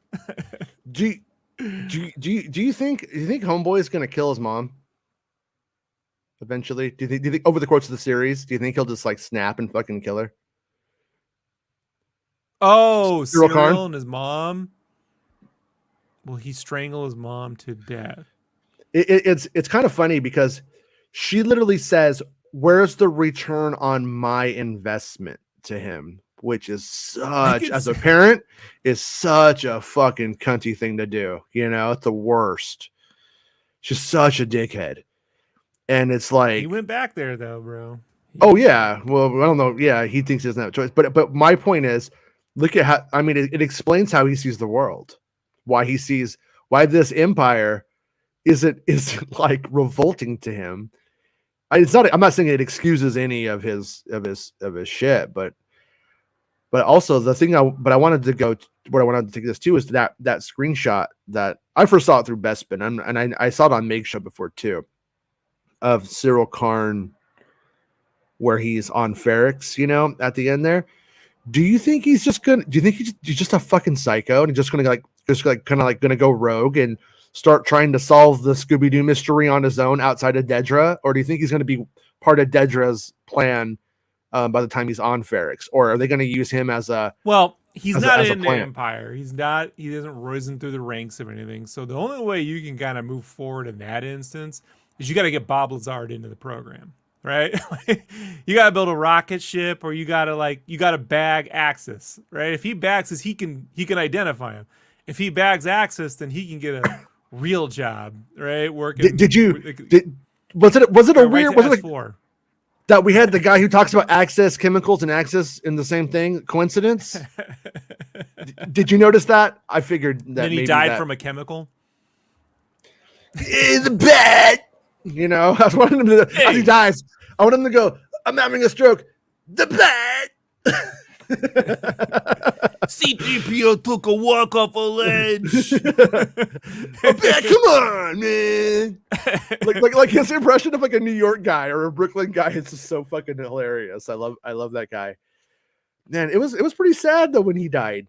Do you think Homeboy is gonna kill his mom eventually? Do you think over the course of the series, do you think he'll just like snap and fucking kill her? Oh, Cyril and his mom. Will he strangle his mom to death? It's kind of funny because she literally says, where's the return on my investment to him? Which is as a parent, is such a fucking cunty thing to do. You know, it's the worst. She's such a dickhead. And it's like, he went back there though, bro. Oh yeah. Well, I don't know. Yeah, he thinks he doesn't have a choice. But my point is, look at how, I mean, it explains how he sees the world. Why this empire isn't like revolting to him. I'm not saying it excuses any of his shit, but But also the thing I wanted to go where I wanted to take this too is that screenshot that I first saw it through Bespin, and I saw it on Meg Show before too, of Cyril Karn where he's on Ferrex, at the end there. Do you think he's just gonna? Do you think he's just a fucking psycho and he's just gonna kind of gonna go rogue and start trying to solve the Scooby-Doo mystery on his own outside of Dedra, or do you think he's gonna be part of Dedra's plan by the time he's on Ferrex, or are they gonna use him as a? Well, he's not in the plant? Empire. He's not. He hasn't risen through the ranks of anything. So the only way you can kind of move forward in that instance is you got to get Bob Lazard into the program. Right, you gotta build a rocket ship, or you gotta bag Axis. Right, if he bags us, he can identify him. If he bags Axis, then he can get a real job. Right, working. Was it a weird? Was it like that we had the guy who talks about Access Chemicals and Access in the same thing? Coincidence? Did you notice that? I figured that. Then he died from a chemical. It's bad. I wanted him to, as he dies, I want him to go, I'm having a stroke. The bat. C-3PO took a walk off a ledge. Come on, man. like his impression of like a New York guy or a Brooklyn guy is just so fucking hilarious. I love that guy. Man, it was pretty sad though when he died.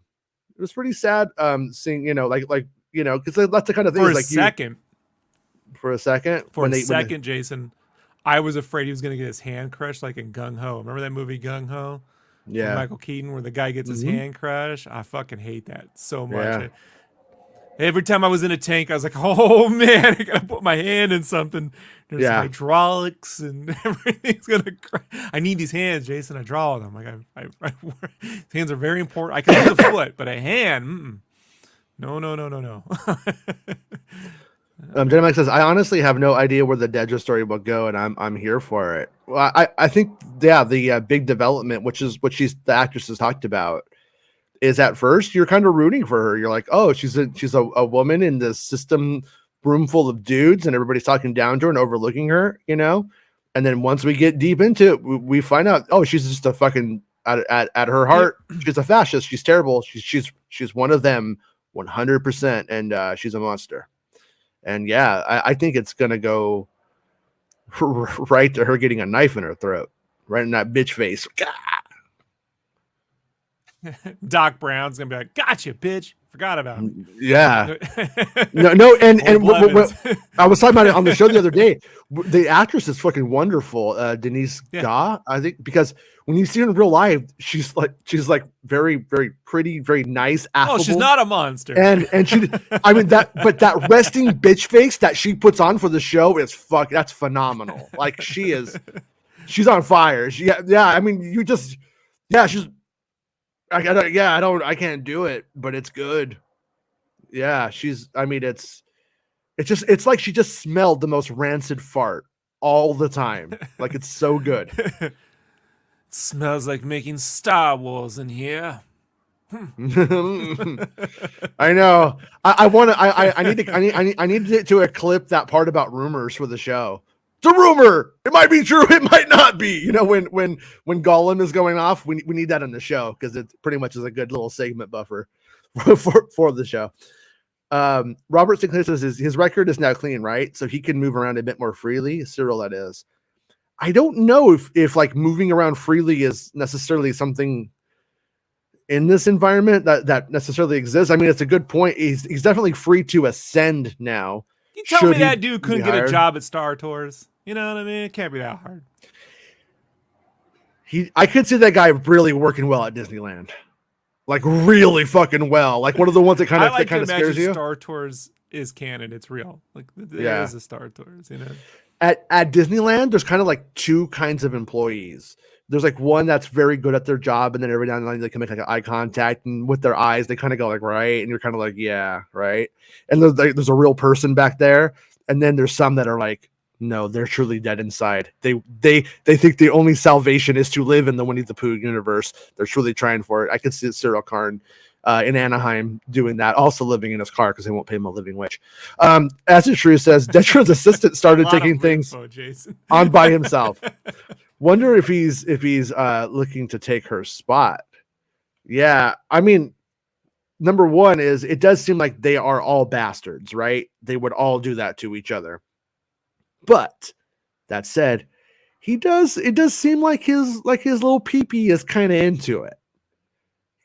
It was pretty sad seeing, because that's the kind of thing for a like second. For a second? Jason, I was afraid he was going to get his hand crushed like in Gung Ho. Remember that movie Gung Ho? Yeah. Michael Keaton, where the guy gets his hand crushed? I fucking hate that so much. Yeah. Every time I was in a tank, I was like, oh man, I got to put my hand in something. There's hydraulics and everything's going to crash. I need these hands, Jason. I draw them. Like his hands are very important. I can use a foot, but a hand, no. Jenna Max says, I honestly have no idea where the Dedra story will go, and I'm here for it. Well, I think the big development, which is what the actress has talked about, is at first you're kind of rooting for her. You're like, oh, she's a woman in this system room full of dudes, and everybody's talking down to her and overlooking her, And then once we get deep into it, we find out, oh, she's just a fucking at her heart, she's a fascist. She's terrible. She's one of them, 100%, and she's a monster. And I think it's going to go right to her getting a knife in her throat, right in that bitch face. Doc Brown's going to be like, gotcha, bitch. Forgot about it. Yeah. No. And I was talking about it on the show the other day. The actress is fucking wonderful. Denise Ga, I think, because when you see her in real life, she's like very, very pretty, very nice, affable. Oh, she's not a monster. And that resting bitch face that she puts on for the show is that's phenomenal. Like she's on fire. I can't do it, but it's good. Yeah, it's like she just smelled the most rancid fart all the time. Like it's so good. It smells like making Star Wars in here. I know. I need to clip that part about rumors for the show. It's a rumor. It might be true. It might not be. When Gollum is going off, we need that in the show because it pretty much is a good little segment buffer for the show. Robert Sinclair says his record is now clean, right? So he can move around a bit more freely. Cyril, that is. I don't know if like moving around freely is necessarily something in this environment that necessarily exists. I mean, it's a good point. He's definitely free to ascend now. You tell me that dude couldn't get a job at Star Tours. You know what I mean? It can't be that hard. I could see that guy really working well at Disneyland. Like really fucking well. Like one of the ones that kind of scares you. Star Tours is canon. It's real. Like there is a Star Tours, At Disneyland, there's kind of like two kinds of employees. There's like one that's very good at their job, and then every now and then they can make like eye contact, and with their eyes they kind of go like right, and you're kind of like yeah, right. And there's a real person back there, and then there's some that are like no, they're truly dead inside. They think the only salvation is to live in the Winnie the Pooh universe. They're truly trying for it. I could see Cyril Karn in Anaheim doing that, also living in his car because they won't pay him a living wage. As it true says, Detra's assistant started taking things on by himself. Wonder if he's looking to take her spot. Yeah, I mean, number one is it does seem like they are all bastards, right? They would all do that to each other. But that said, it does seem like his little peepee is kind of into it.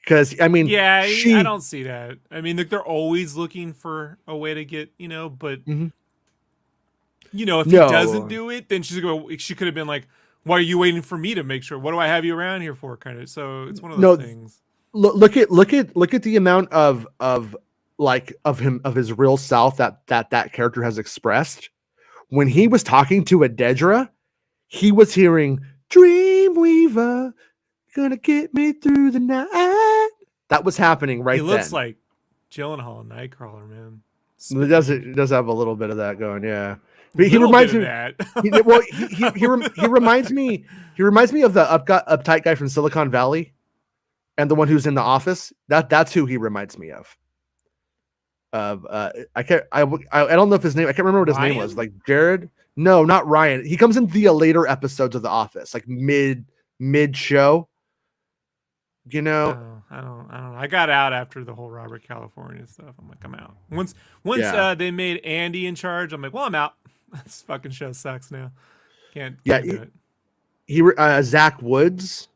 Because I mean, Yeah, I don't see that. I mean, like, they're always looking for a way to get, but Mhm. if he doesn't do it, then she could have been like, "Why are you waiting for me to make sure? What do I have you around here for?" Kind of. So it's one of those things. Look at the amount of his real self that character has expressed. When he was talking to Adedra, he was hearing Dreamweaver, gonna get me through the night. That was happening right He looks then. like Gyllenhaal, Nightcrawler, man. It does have a little bit of that going, yeah. But He reminds me of that. He reminds me of the uptight guy from Silicon Valley, and the one who's in The Office. That's who he reminds me of. I don't know if his name. I can't remember what his name was. Like Jared? No, not Ryan. He comes in the later episodes of The Office, like mid show. I don't know. I got out after the whole Robert California stuff. I'm like, I'm out. Once they made Andy in charge, I'm like, well, I'm out. This fucking show sucks now. Can't do it. Zach Woods.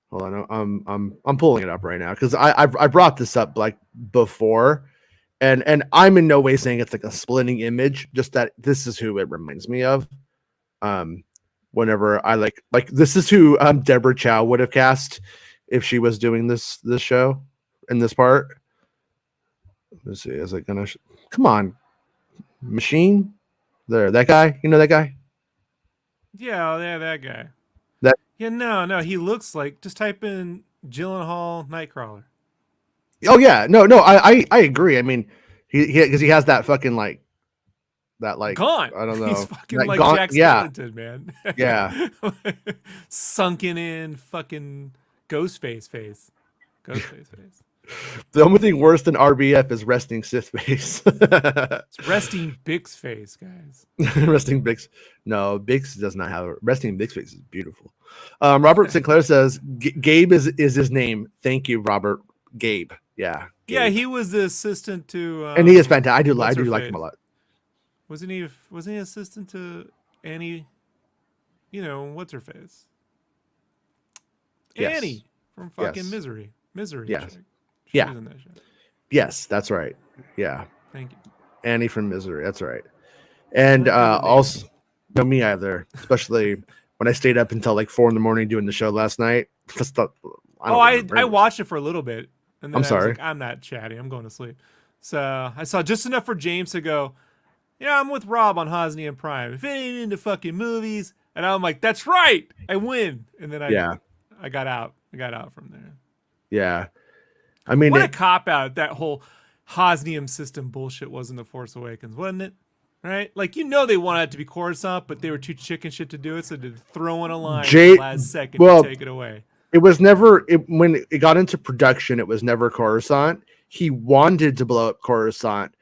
Hold on, I'm pulling it up right now because I brought this up like before, and I'm in no way saying it's like a splitting image. Just that this is who it reminds me of. Whenever I like this is who Deborah Chow would have cast if she was doing this show in this part. Let's see, is it gonna come on, machine? There, that guy. You know that guy? Yeah, that guy. No, he looks like, just type in Gyllenhaal Nightcrawler. Oh yeah, no, I agree. I mean, because he has that fucking like gaunt. I don't know. He's fucking like like gaunt, Jack Skellington, man. Yeah. Sunken in fucking Ghostface face. The only thing worse than RBF is resting Sith face. It's resting Bix face, guys. Resting Bix. No, Bix does not have resting Bix face is beautiful. Robert Sinclair says Gabe is his name. Thank you, Robert. Gabe. Yeah. Gabe. Yeah, he was the assistant to and he is fantastic. I do like him a lot. Wasn't he assistant to Annie? What's her face? Yes. Annie from fucking Misery. Yes. Chick. Yeah. In that show. Yes, that's right. Yeah. Thank you. Annie from Misery. That's right. And also, no, me either. Especially when I stayed up until like 4 a.m. doing the show last night. I watched it for a little bit. And then I'm sorry. I was like, I'm not chatting. I'm going to sleep. So I saw just enough for James to go, yeah, I'm with Rob on Hosni and Prime. If it ain't into fucking movies. And I'm like, that's right. I win. And then I got out. I got out from there. Yeah. I mean, what a cop out that whole Hosnium system bullshit was in The Force Awakens, wasn't it? Right? Like, they wanted it to be Coruscant, but they were too chicken shit to do it, so they throw in a line at the last second to take it away. It was never, when it got into production, it was never Coruscant. He wanted to blow up Coruscant.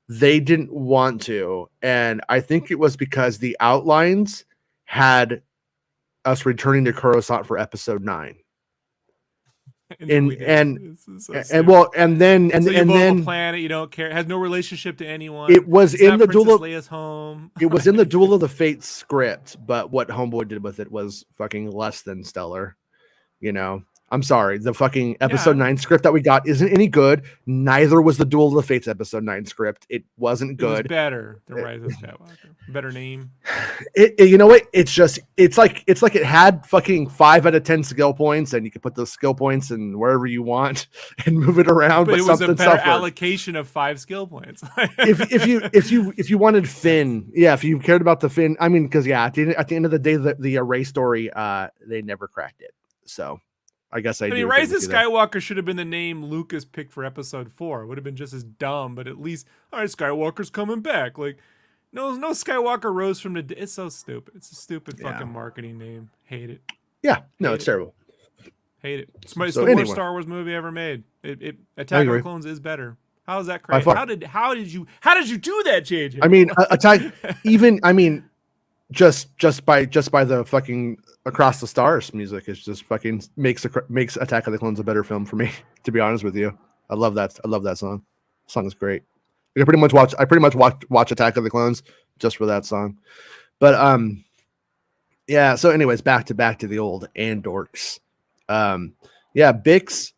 They didn't want to. And I think it was because the outlines had us returning to Coruscant for episode 9. And then a planet you don't care, has no relationship to anyone. It was in the Duel of Leia's home. It was in the Duel of the Fates script, but what Homeboy did with it was fucking less than stellar. I'm sorry. The fucking episode 9 script that we got isn't any good. Neither was the Duel of the Fates episode 9 script. It wasn't good. It was better than Rise of Skywalker. Better name. You know what? It's like it had fucking 5 out of 10 skill points, and you could put those skill points in wherever you want and move it around. But it was a better allocation of 5 skill points. if you wanted Finn, if you cared about the Finn, I mean, because at the end of the day, the Rey story, they never cracked it. So I guess I mean, Rise of Skywalker should have been the name Lucas picked for episode 4. It would have been just as dumb, but at least, all right, Skywalker's coming back. Like, no Skywalker rose from the dead. It's so stupid. It's a stupid fucking marketing name. Hate it. Yeah, no, it's terrible. Hate it. It's the worst Star Wars movie ever made. Attack of the Clones is better. How is that crazy? How did you do that, JJ? I mean, just by the fucking Across the Stars music is just fucking makes Attack of the Clones a better film for me. To be honest with you, I love that song. The song is great. I pretty much watch Attack of the Clones just for that song. But yeah. So anyways, back to the old Andorks. Yeah, Bix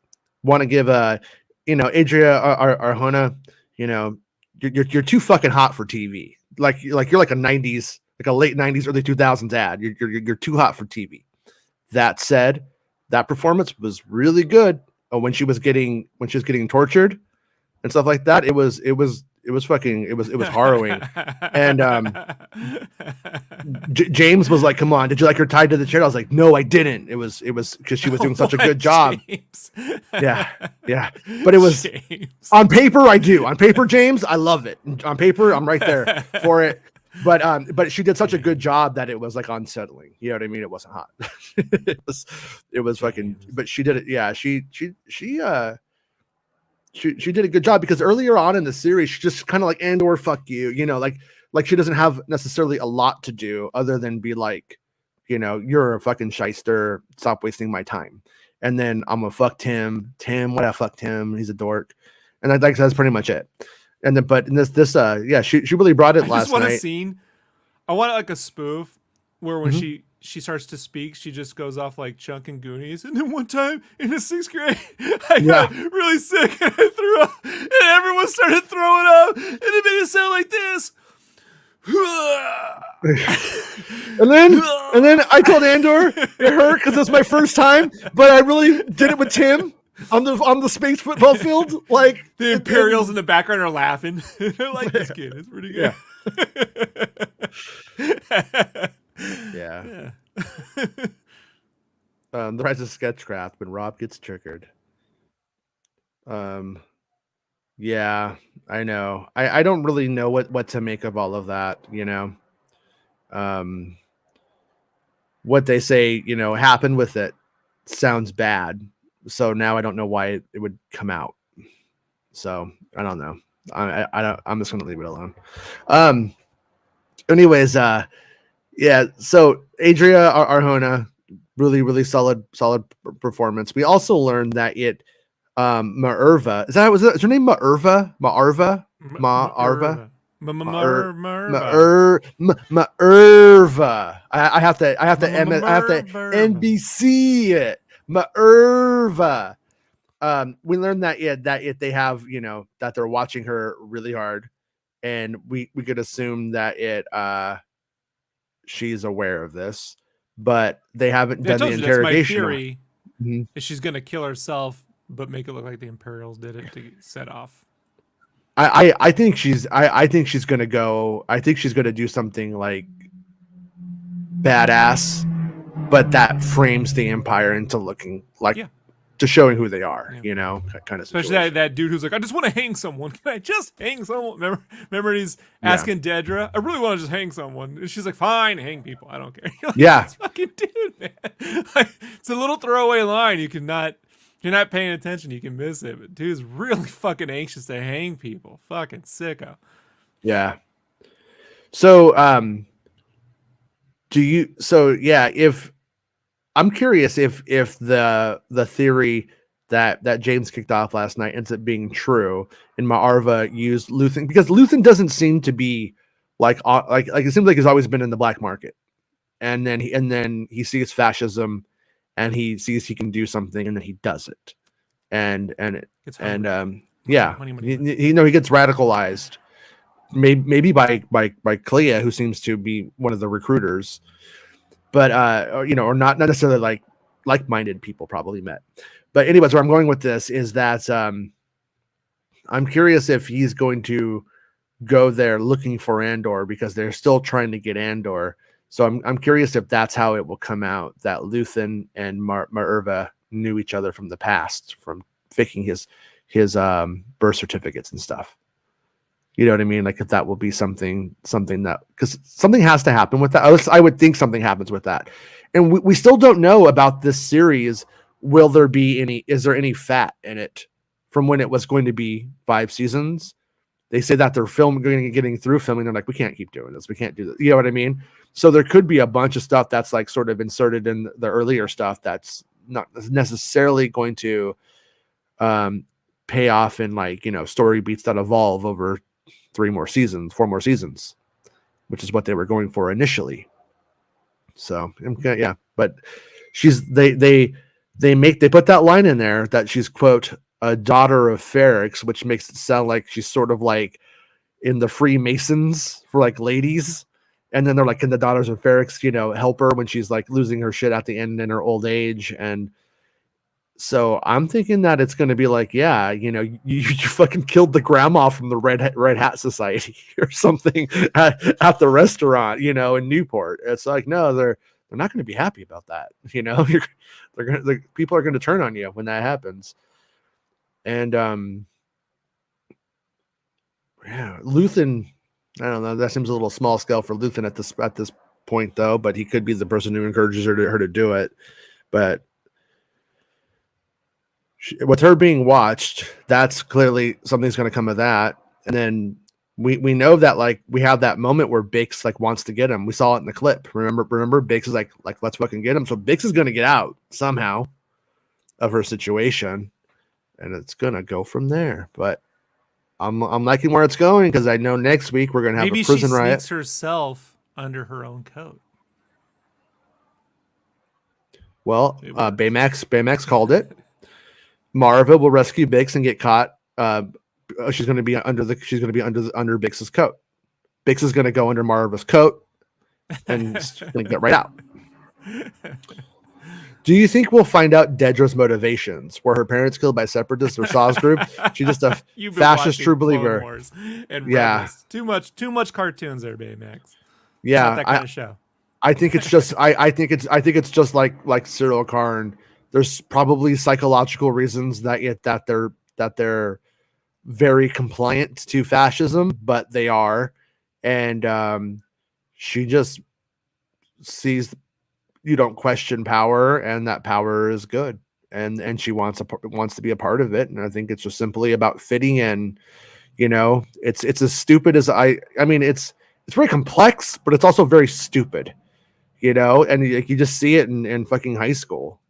want to give Adria Arjona, you're too fucking hot for TV. Like you're like a 90s, like a late 90s, early 2000s ad. You're too hot for TV. That said, that performance was really good when she was getting tortured and stuff like that. It was harrowing. And James was like, "Come on, did you like her tied to the chair?" I was like, "No, I didn't." It was because she was doing such a good job. Yeah. But it was James. On paper, I do. On paper, James, I love it. On paper, I'm right there for it. But she did such a good job that it was like unsettling. You know what I mean? It wasn't hot. it was fucking. But she did it. Yeah, she did a good job because earlier on in the series, she just kind of like Andor, fuck you, like she doesn't have necessarily a lot to do other than be like, you're a fucking shyster. Stop wasting my time. And then I'm gonna fuck Tim. What I fucked him. He's a dork. And that's pretty much it. And then, but in this, yeah, she really brought it last night. I just want a scene. I want like a spoof where when she starts to speak, she just goes off like Chunk and Goonies. And then one time in the 6th grade, I got really sick and I threw up, and everyone started throwing up, and it made it sound like this. and then I told Andor it hurt because it was my first time, but I really did it with Tim on the space football field. Like the Imperials in the background are laughing. I like this kid. It's pretty good. Yeah. The Rise of Sketchcraft when Rob gets triggered. Yeah, I know. I don't really know what to make of all of that, what they say, happened with it sounds bad. So now I don't know why it would come out. So I don't know. I'm just gonna leave it alone. Anyways, yeah. So Adria Arjona, really, really solid performance. We also learned that Maerva, is her name Maerva? Maerva? I have to NBC it. Maerva. We learned that they have, that they're watching her really hard, and we could assume that she's aware of this, but they haven't done the interrogation. That's my theory. Is she's gonna kill herself, but make it look like the Imperials did it to set off. I think she's gonna go. I think she's gonna do something like badass, but that frames the Empire into looking like to showing who they are. Kind of. Especially that dude who's like, I just want to hang someone. Can I just hang someone? Remember he's asking Dedra, I really want to just hang someone, and she's like, fine, hang people. I don't care. Like, this fucking dude, man. Like, it's a little throwaway line. If you're not paying attention, you can miss it. But dude's really fucking anxious to hang people. Fucking sicko. Yeah. So, if I'm curious if the theory that James kicked off last night ends up being true, and Maerva used Luthen, because Luthen doesn't seem to be like it seems like he's always been in the black market, and then he sees fascism, and he sees he can do something, and then he does it, and he gets radicalized, maybe by Clea, who seems to be one of the recruiters, but or not necessarily like-minded people probably met. But anyways, where I'm going with this is that I'm curious if he's going to go there looking for Andor, because they're still trying to get Andor. So I'm curious if that's how it will come out, that Luthen and Maerva knew each other from the past, from faking his birth certificates and stuff. You know what I mean? Like, if that will be something that, because something has to happen with that. I would think something happens with that. And we still don't know about this series. Is there any fat in it from when it was going to be 5 seasons? They say that they're getting through filming. They're like, we can't keep doing this. We can't do this. You know what I mean? So there could be a bunch of stuff that's like sort of inserted in the earlier stuff that's not necessarily going to pay off in like, story beats that evolve over 4 more seasons, which is what they were going for initially. So yeah, but they put that line in there that she's, quote, a daughter of Ferrix, which makes it sound like she's sort of like in the Freemasons for like ladies. And then they're like, can the daughters of Ferrix, help her when she's like losing her shit at the end in her old age? And so I'm thinking that it's going to be like, yeah, you fucking killed the grandma from the Red Hat Society or something at the restaurant, in Newport. It's like, no, they're not going to be happy about that. People are going to turn on you when that happens. And yeah, Luthen, I don't know. That seems a little small scale for Luthen at this point, though. But he could be the person who encourages her to do it. But with her being watched, that's clearly something's going to come of that. And then we know that like we have that moment where Bix like wants to get him. We saw it in the clip. Remember, Bix is like let's fucking get him. So Bix is going to get out somehow of her situation, and it's going to go from there. But I'm liking where it's going because I know next week we're going to have a prison riot. Maybe she sneaks herself under her own coat. Well, Baymax called it. Marva will rescue Bix and get caught. She's going to be under Bix's coat. Bix is going to go under Marva's coat and get right out. Do you think we'll find out Dedra's motivations? Were her parents killed by separatists or Saw's group? She's just a fascist true believer. Yeah, too much cartoons there, Baymax. Yeah, not that kind of show. I think it's just I think it's just like Cyril Karn. There's probably psychological reasons that they're very compliant to fascism, but they are, and she just sees you don't question power, and that power is good, and she wants to be a part of it, and I think it's just simply about fitting in. It's as stupid as I mean, it's very complex, but it's also very stupid. And you just see it in fucking high school.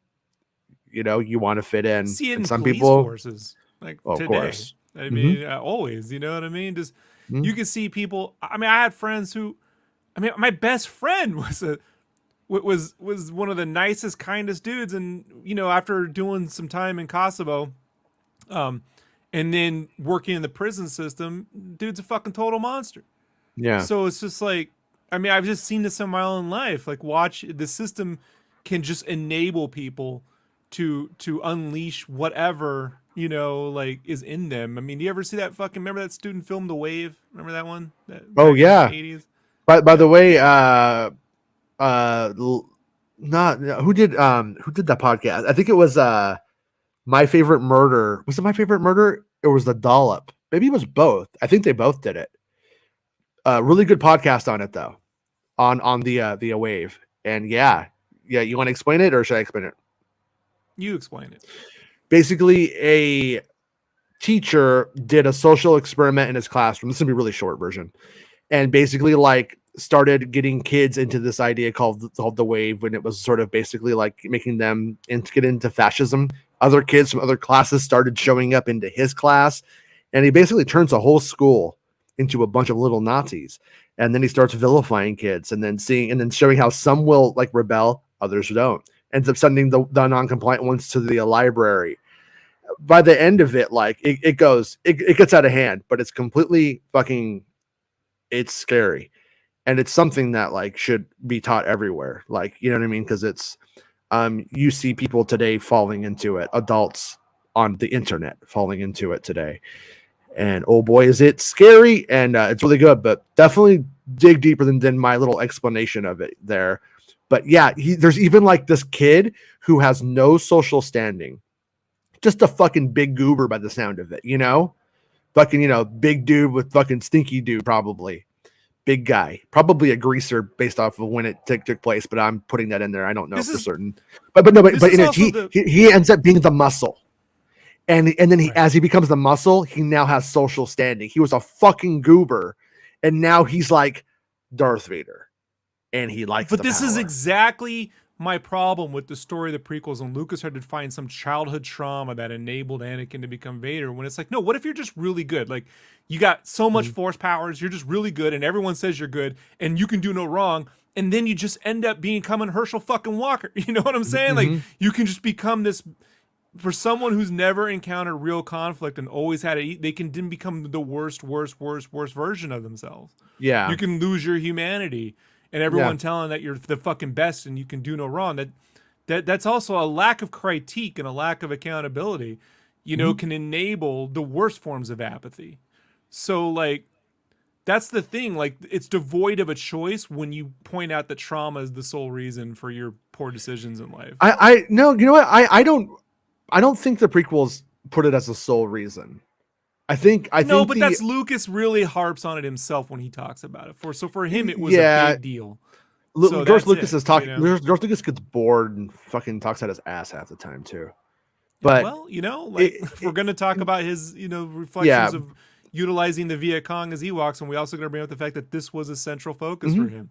You want to fit in. See it in some police people forces like of today. course. I mean, always. You know what I mean? Just you can see people. I mean, I had friends who, my best friend was one of the nicest, kindest dudes, and after doing some time in Kosovo, and then working in the prison system, dude's a fucking total monster. Yeah. So it's just like, I've just seen this in my own life. Like, watch the system can just enable people to unleash whatever like is in them. Do you ever see that fucking? Remember that student film, The Wave? Remember that one? Oh yeah. 80s. By the way, who did that podcast? I think it was My Favorite Murder. Was it My Favorite Murder or was the Dollop? Maybe it was both. I think they both did it. Really good podcast on it though, on the Wave. And yeah, you want to explain it or should I explain it? You explain it. Basically, a teacher did a social experiment in his classroom. This is gonna be a really short version, and basically like started getting kids into this idea called the Wave, when it was sort of basically like making them get into fascism. Other kids from other classes started showing up into his class, and he basically turns a whole school into a bunch of little Nazis. And then he starts vilifying kids, and then showing how some will like rebel, others don't. Ends up sending the non-compliant ones to the library. By the end of it, like it gets out of hand, but it's completely it's scary. And it's something that like should be taught everywhere. Like, you know what I mean? Because it's you see people today falling into it, adults on the internet falling into it today. And oh boy, is it scary, and it's really good, but definitely dig deeper than my little explanation of it there. But yeah, there's even like this kid who has no social standing, just a fucking big goober by the sound of it, fucking, big dude with fucking stinky dude, probably big guy, probably a greaser based off of when it took place. But I'm putting that in there. I don't know for certain, but he ends up being the muscle. And then as he becomes the muscle, he now has social standing. He was a fucking goober, and now he's like Darth Vader. and he likes But the this power. is exactly my problem with the story of the prequels, when Lucas had to find some childhood trauma that enabled Anakin to become Vader, when it's like, no, what if you're just really good? Like, you got so much force powers, you're just really good, and everyone says you're good, and you can do no wrong, and then you just end up becoming Herschel fucking Walker. You know what I'm saying? Like, you can just become this, for someone who's never encountered real conflict and always had it, they can then become the worst version of themselves. Yeah. You can lose your humanity, and everyone telling that you're the fucking best and you can do no wrong. That's also a lack of critique and a lack of accountability, you know, can enable the worst forms of apathy. So, like, that's the thing. Like, it's devoid of a choice when you point out that trauma is the sole reason for your poor decisions in life. I no, you know what? I don't think the prequels put it as a sole reason. I think but that's Lucas really harps on it himself when he talks about it. So for him, it was a big deal. So George Lucas is talking. You know? George Lucas gets bored and fucking talks out his ass half the time too. But well, you know, like, if we're gonna talk about his, you know, reflections of utilizing the Viet Cong as Ewoks, and we also gonna bring up the fact that this was a central focus for him.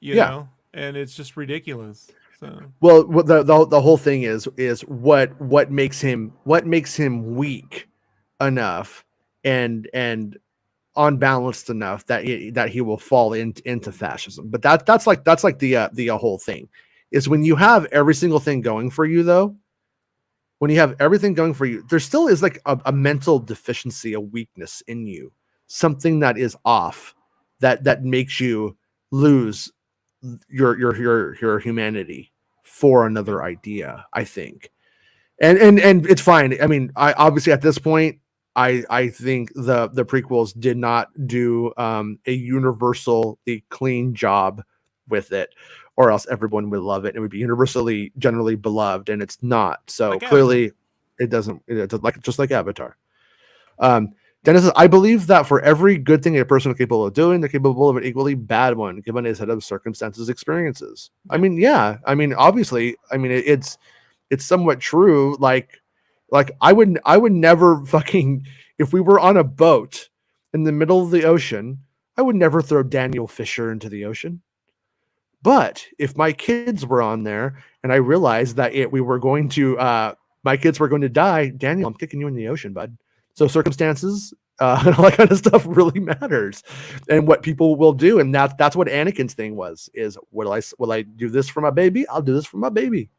You know, and it's just ridiculous. So well, the whole thing is what makes him weak enough and unbalanced enough that he will fall into fascism. But that's like the whole thing is when you have every single thing going for you, though. When you have everything going for you, there still is like a mental deficiency, a weakness in you, something that is off, that makes you lose your humanity for another idea, I think. And it's fine. I mean, I obviously at this point, I think the prequels did not do a universally clean job with it, or else everyone would love it. It would be universally generally beloved, and it's not. So like clearly Avatar. it doesn't, like just like Avatar. Dennis says, I believe that for every good thing a person is capable of doing, they're capable of an equally bad one, given a set of circumstances, experiences. I mean, yeah. I mean, obviously, I mean, it's somewhat true. Like I would never fucking, if we were on a boat in the middle of the ocean, I would never throw Daniel Fisher into the ocean. But if my kids were on there and I realized that we were going to, my kids were going to die, Daniel, I'm kicking you in the ocean, bud. So circumstances and all that kind of stuff really matters, and what people will do. And that's what Anakin's thing was, is will I do this for my baby? I'll do this for my baby.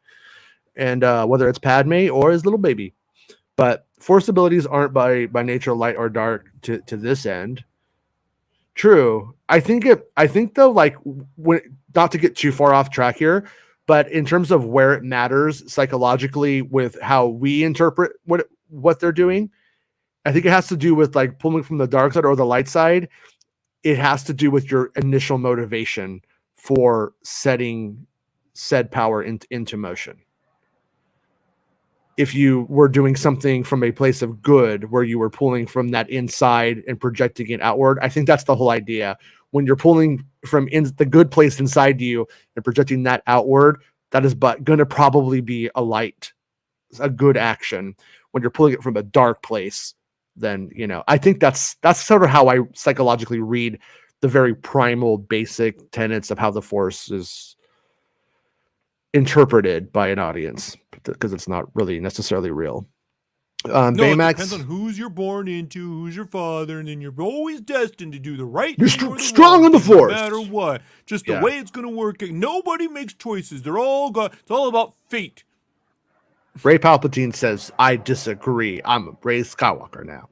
And whether it's Padme or his little baby. But force abilities aren't by nature light or dark to this end. True. I think though, like, when, not to get too far off track here, but in terms of where it matters psychologically with how we interpret what they're doing, I think it has to do with like pulling from the dark side or the light side. It has to do with your initial motivation for setting said power into motion. If you were doing something from a place of good, where you were pulling from that inside and projecting it outward, I think that's the whole idea. When you're pulling from the good place inside you and projecting that outward, that is going to probably be a good action. When you're pulling it from a dark place, then, you know, I think that's sort of how I psychologically read the very primal, basic tenets of how the Force is interpreted by an audience, because it's not really necessarily real. No, Baymax, it depends on who's you're born into, who's your father, and then you're always destined to do the right thing. You're strong in the Force, no matter what. Just the way it's going to work. Nobody makes choices. It's all about fate. Ray Palpatine says, I disagree. I'm a Ray Skywalker now.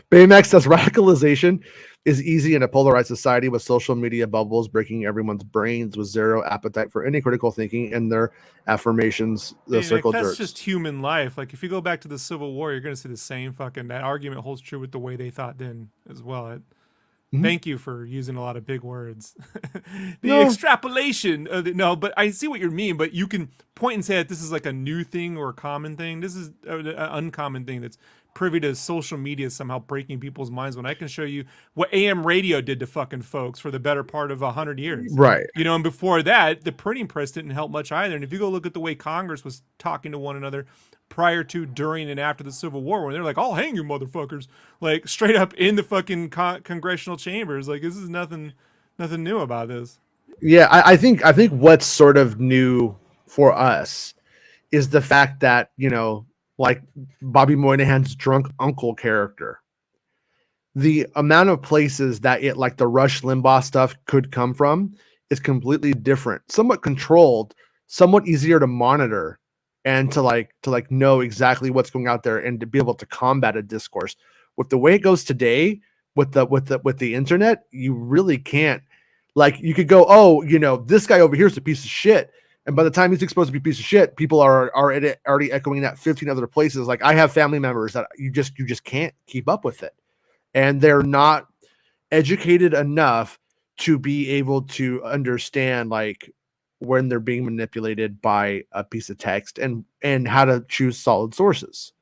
Baymax says radicalization is easy in a polarized society with social media bubbles breaking everyone's brains with zero appetite for any critical thinking and their affirmations. That's just human life. Like, if you go back to the Civil War, you're going to see the same that argument holds true with the way they thought then as well. Thank you for using a lot of big words. Extrapolation. But I see what you mean. But you can point and say that this is like a new thing or a common thing. This is an uncommon thing that's privy to social media somehow breaking people's minds, when I can show you what AM radio did to fucking folks for the better part of 100 years. Right. You know, and before that, the printing press didn't help much either. And if you go look at the way Congress was talking to one another prior to, during, and after the Civil War, when they're like, I'll hang you motherfuckers, like straight up in the fucking congressional chambers. Like, this is nothing new about this. Yeah, I think what's sort of new for us is the fact that, like Bobby Moynihan's drunk uncle character, the amount of places that it, like the Rush Limbaugh stuff, could come from is completely different, somewhat controlled, somewhat easier to monitor, and to know exactly what's going out there and to be able to combat a discourse. With the way it goes today, with the internet, you really can't. Like, you could go, oh, this guy over here is a piece of shit, and by the time he's exposed to be a piece of shit, people are already echoing that 15 other places. Like, I have family members that you just can't keep up with it, and they're not educated enough to be able to understand, like, when they're being manipulated by a piece of text, and how to choose solid sources.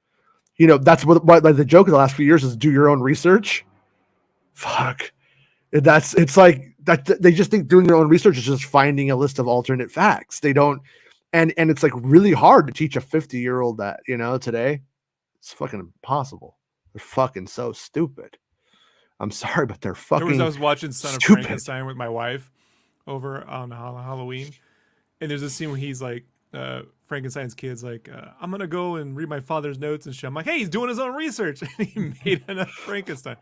That's what like the joke of the last few years is, do your own research. Fuck. It's like that they just think doing their own research is just finding a list of alternate facts. They don't, and it's like really hard to teach a 50-year-old that, today. It's fucking impossible. They're fucking so stupid. I'm sorry, but they're fucking I was watching Son of stupid. Frankenstein with my wife over on Halloween, and there's a scene where he's like, Frankenstein's kid's like, I'm gonna go and read my father's notes and shit. I'm like, hey, he's doing his own research, and he made another Frankenstein.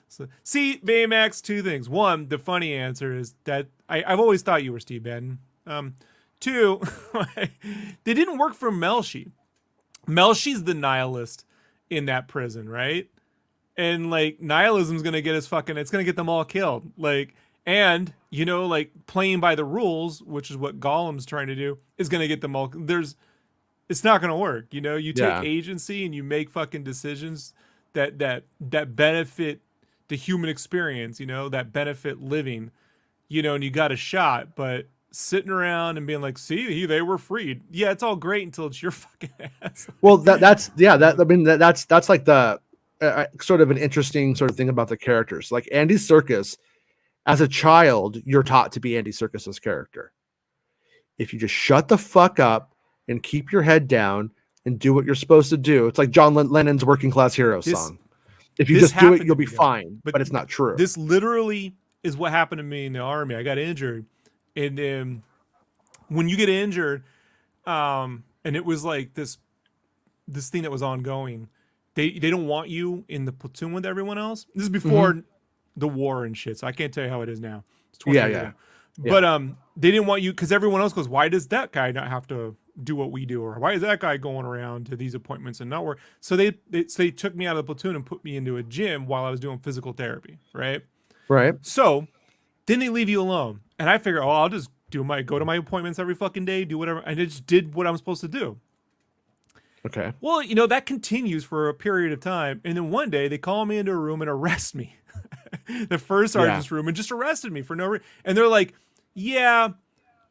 So, see, Baymax, two things. One, the funny answer is that I've always thought you were Steve Bannon. Two, they didn't work for Melshi. Melshi's the nihilist in that prison, right? And like, nihilism's gonna get it's gonna get them all killed. Like, and like, playing by the rules, which is what Gollum's trying to do, is gonna get them all. It's not gonna work. You take agency and you make fucking decisions that benefit the human experience. That benefit living. And you got a shot, but sitting around and being like, see, they were freed. Yeah, it's all great until it's your fucking ass. Well, that's like the sort of an interesting sort of thing about the characters. Like Andy Serkis, as a child, you're taught to be Andy Serkis's character. If you just shut the fuck up and keep your head down and do what you're supposed to do, it's like John Lennon's Working Class Hero song. If you just do it, you'll be fine. But it's not true. This literally is what happened to me in the Army. I got injured, and then when you get injured, and it was like this thing that was ongoing. They don't want you in the platoon with everyone else. This is before the war and shit, so I can't tell you how it is now. It's 20 years ago. But they didn't want you because everyone else goes, why does that guy not have to do what we do, or why is that guy going around to these appointments and not work? So they took me out of the platoon and put me into a gym while I was doing physical therapy, right? So then they leave you alone, and I figure, I'll just go to my appointments every fucking day, do whatever. I just did what I'm supposed to do. Okay. Well, that continues for a period of time, and then one day they call me into a room and arrest me, the first sergeant's room, and just arrested me for no reason. And they're like, "Yeah,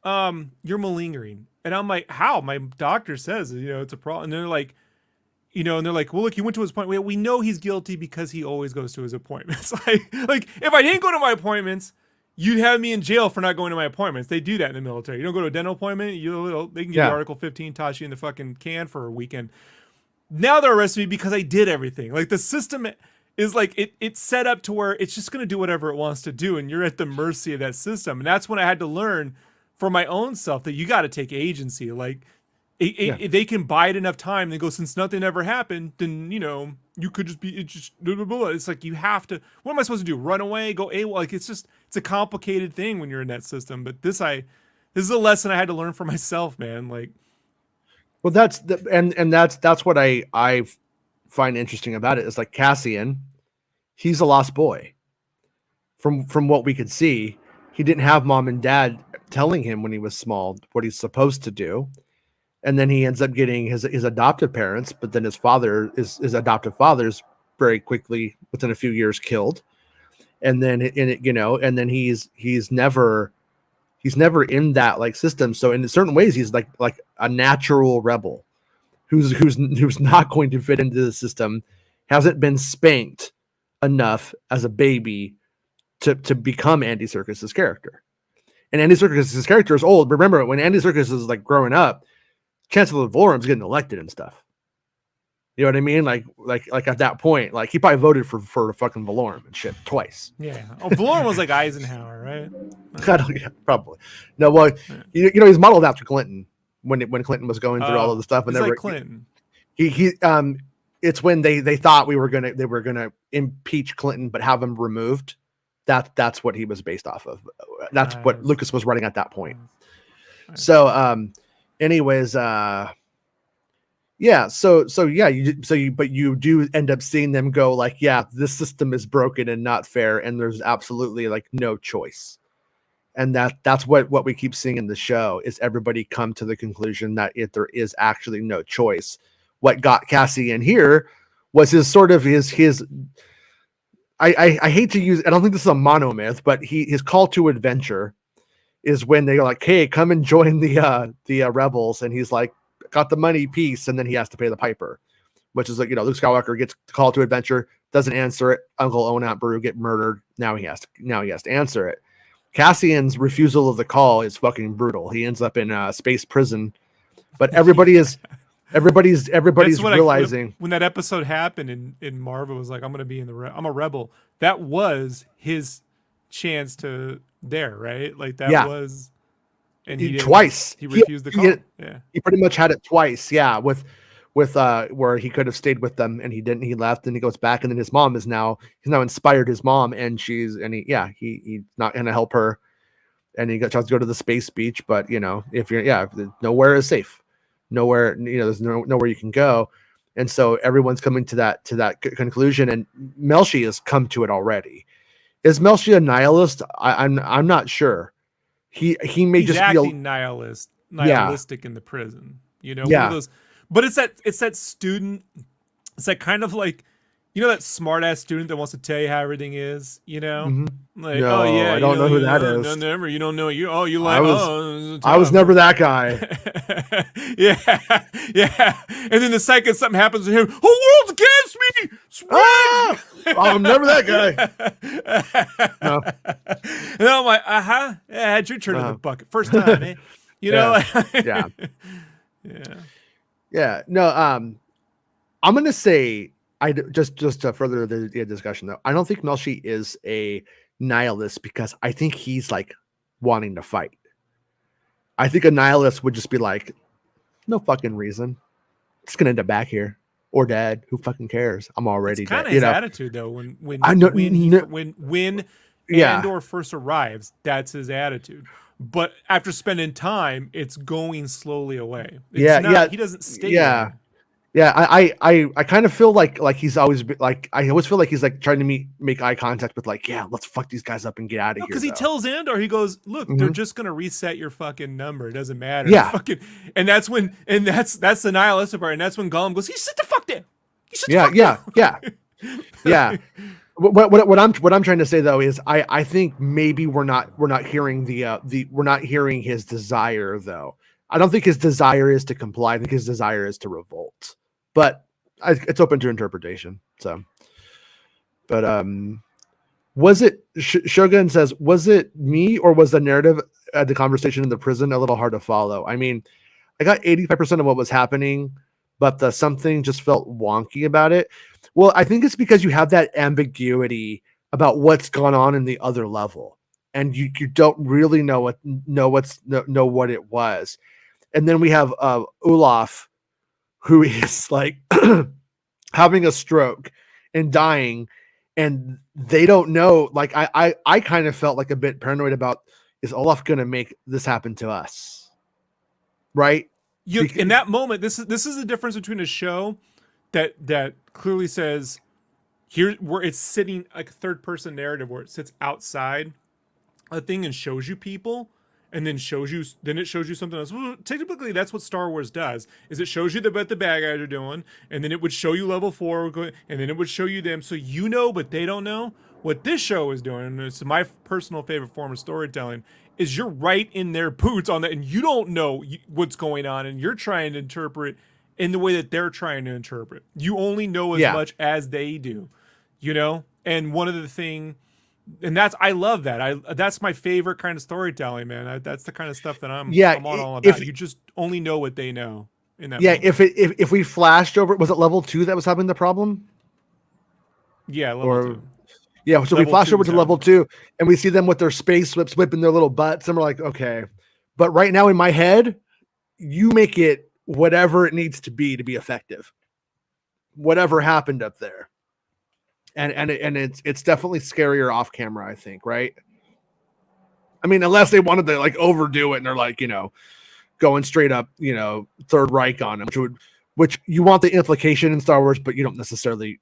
you're malingering." And I'm like, "How? My doctor says it's a problem." And they're like, "Well, look, he went to his appointment. We know he's guilty because he always goes to his appointments." like if I didn't go to my appointments, you'd have me in jail for not going to my appointments. They do that in the military. You don't go to a dental appointment, they can give you Article 15, toss you in the fucking can for a weekend. Now they're arresting me because I did everything. Like, the system is like, it's set up to where it's just going to do whatever it wants to do, and you're at the mercy of that system. And that's when I had to learn for my own self that you got to take agency. Like, if they can bide enough time, they go, since nothing ever happened, then you could just be it's like, you have to. What am I supposed to do? Run away? Go AWOL? Like, it's a complicated thing when you're in that system. But this is a lesson I had to learn for myself, man. Like, well, that's what I find interesting about it is, like, Cassian, he's a lost boy. From what we could see, he didn't have mom and dad telling him when he was small what he's supposed to do. And then he ends up getting his adoptive parents, but then his adoptive father's very quickly, within a few years, killed. And then and then he's never in that, like, system. So in certain ways, he's like a natural rebel who's not going to fit into the system, hasn't been spanked enough as a baby to become Andy Serkis's character. And Andy Serkis's character is old. Remember, when Andy Serkis is like growing up, Chancellor Vorum's getting elected and stuff. You know what I mean? Like at that point, like he probably voted for fucking Valorum and shit twice. Yeah. Oh, Valorum was like Eisenhower, right? Yeah, probably. No, well, he's modeled after Clinton when Clinton was going through all of the stuff, and he's they like were Clinton. It's when they thought they were gonna impeach Clinton but have him removed. That's what he was based off of. That's what Lucas was writing at that point. So anyways, yeah, but you do end up seeing them go like, yeah, this system is broken and not fair, and there's absolutely like no choice. And that's what we keep seeing in the show is everybody come to the conclusion that if there is actually no choice. What got Cassian here was his I hate to use, I don't think this is a monomyth, but his call to adventure is when they're like, hey, come and join the rebels, and he's like, got the money, peace, and then he has to pay the piper, which is like, Luke Skywalker gets called to adventure, doesn't answer it. Uncle Owen, Aunt Beru get murdered. Now he has to answer it. Cassian's refusal of the call is fucking brutal. He ends up in a space prison, but everybody's realizing when that episode happened in Marvel was like, I'm gonna be I'm a rebel. That was his chance to right? Like that was, and he twice he refused the call. He pretty much had it twice. Yeah, with where he could have stayed with them and he didn't. He left and he goes back, and then his mom he's now inspired his mom, and he's not gonna help her, and he tries to go to the space beach, but nowhere is safe. Nowhere, there's nowhere you can go, and so everyone's coming to that conclusion, and Melshi has come to it already. Is Melshi a nihilist? I'm not sure. He's just acting nihilistic in the prison. One of those, but it's that student. It's that kind of like, that smart ass student that wants to tell you how everything is. Mm-hmm. Like, no, oh yeah, I don't know who that is. Never, you don't know. I was never that guy. yeah. And then the second something happens to him, whole world's against me. I'm never that guy. No. And I'm like, yeah, I had your turn in the bucket first time, eh? Yeah. Yeah. No. I'm gonna say. Just to further the discussion though, I don't think Melshi is a nihilist because I think he's like wanting to fight. I think a nihilist would just be like, no fucking reason. It's gonna end up back here or dead. Who fucking cares? I'm already dead. Kind of his attitude though. When Andor first arrives, that's his attitude. But after spending time, it's going slowly away. He doesn't stay there. Yeah, I kind of feel like he's always like, I always feel like he's like trying to make eye contact with like, yeah, let's fuck these guys up and get out of here. Because he tells Andor, he goes, look, they're just gonna reset your fucking number. It doesn't matter. Yeah. And that's the nihilistic part. And that's when Gollum goes, you sit the fuck down. Yeah. What I'm trying to say though is I think maybe we're not hearing we're not hearing his desire though. I don't think his desire is to comply. I think his desire is to revolt. But it's open to interpretation. So, but was it Shogun says, was it me or was the narrative at the conversation in the prison a little hard to follow? I mean, I got 85% of what was happening, but something just felt wonky about it. Well, I think it's because you have that ambiguity about what's gone on in the other level, and you don't really know what it was. And then we have Olaf, who is like having a stroke and dying, and they don't know. Like I kind of felt like a bit paranoid about, is Olaf going to make this happen to us? Right? In that moment, this is the difference between a show that clearly says here where it's sitting like a third person narrative where it sits outside a thing and shows you people. And then it shows you something else. Well, typically, that's what Star Wars does. Is it shows you what the bad guys are doing, and then it would show you level 4, and then it would show you them, so but they don't know. What this show is doing, and it's my personal favorite form of storytelling, is you're right in their boots on that, and you don't know what's going on, and you're trying to interpret in the way that they're trying to interpret. You only know as much as they do, And one of the things. And I love that. That's my favorite kind of storytelling, man. That's the kind of stuff that I'm all about. You just only know what they know, in that. Yeah, moment. if we flashed over, was it level 2 that was having the problem? Yeah, level Or 2. yeah, so we Level flash 2 over was to having level it. 2 and we see them with their space whips whipping their little butts, and we're like, okay. But right now in my head, you make it whatever it needs to be effective. Whatever happened up there. And it's definitely scarier off camera, I think, right? I mean, unless they wanted to like overdo it and they're like, going straight up, Third Reich on them, which you want the implication in Star Wars, but you don't necessarily,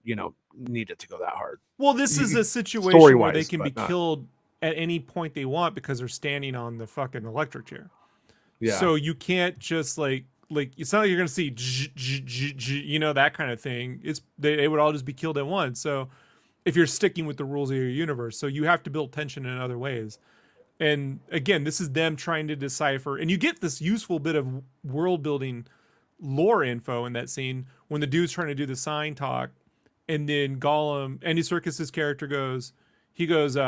need it to go that hard. Well, this is a situation Story where they wise, can be but not. killed at any point they want because they're standing on the fucking electric chair. Yeah. So you can't just like it's not like you're gonna see that kind of thing. It's they would all just be killed at once. So if you're sticking with the rules of your universe, so you have to build tension in other ways. And again, this is them trying to decipher, and you get this useful bit of world building lore info in that scene when the dude's trying to do the sign talk, and then Gollum, Andy Serkis's character he goes,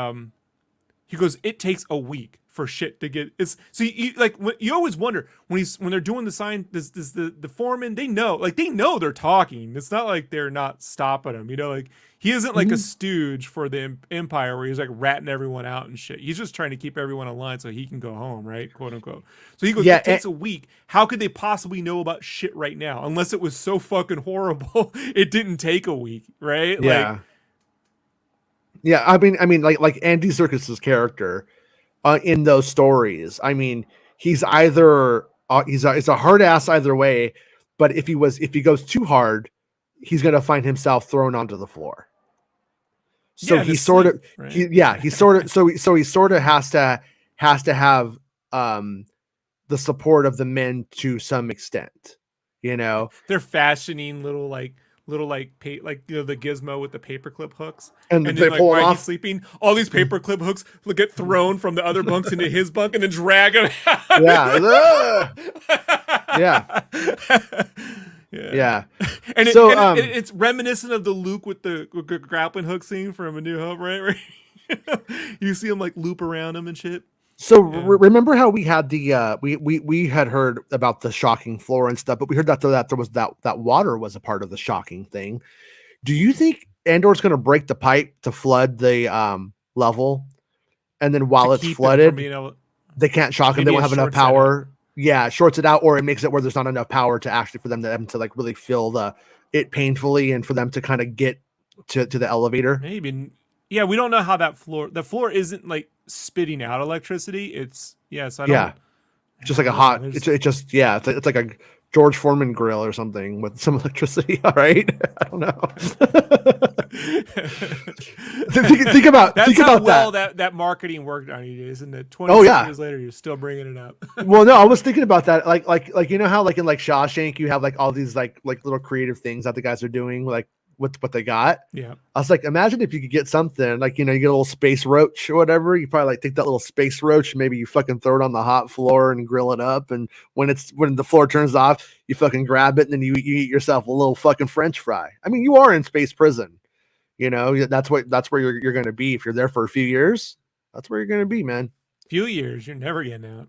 it takes a week for shit to get. It's so like you always wonder when they're doing the sign. The foreman, they know they're talking. It's not like they're not stopping him. Like he isn't like a stooge for the Empire where he's like ratting everyone out and shit. He's just trying to keep everyone in line so he can go home, right, quote unquote. So he goes, Yeah, it takes a week. How could they possibly know about shit right now unless it was so fucking horrible? It didn't take a week, right? Yeah. Like, yeah, I mean, like Andy Serkis's character in those stories. I mean, he's either he's a hard ass either way, but if he goes too hard, he's gonna find himself thrown onto the floor. So yeah, he just sort sleep, of, right? he sort of, so he sort of has to have the support of the men to some extent, They're fashioning little like the gizmo with the paperclip hooks, and and they then like pull him while he's off. sleeping, all these paperclip hooks will get thrown from the other bunks into his bunk and then drag him out. Yeah. Yeah. Yeah. And, So, it's reminiscent of the Luke with the grappling hook scene from A New Hope, right? Where you see him like loop around him and shit. So remember how we had the we had heard about the shocking floor and stuff, but we heard that there was that water was a part of the shocking thing. Do you think Andor's going to break the pipe to flood the level, and then while it's flooded, they can't shock them? They won't have enough power. Yeah, shorts it out, or it makes it where there's not enough power to actually for them to like really feel it painfully, and for them to kind of get to the elevator. Maybe. Yeah, we don't know how the floor isn't like spitting out electricity. It's so I don't, just like a hot. It's just it's like a George Foreman grill or something with some electricity. All right, I don't know. think about that marketing worked on you, isn't it? 20 years later, you're still bringing it up. Well, no, I was thinking about that. Like how like in like Shawshank, you have like all these like little creative things that the guys are doing like with what they got. Yeah, I was like, imagine if you could get something like you get a little space roach or whatever. You probably like take that little space roach, and maybe you fucking throw it on the hot floor and grill it up. And when the floor turns off, you fucking grab it and then you eat yourself a little fucking French fry. I mean, you are in space prison. That's where you're going to be if you're there for a few years. That's where you're going to be, man. Few years, you're never getting out.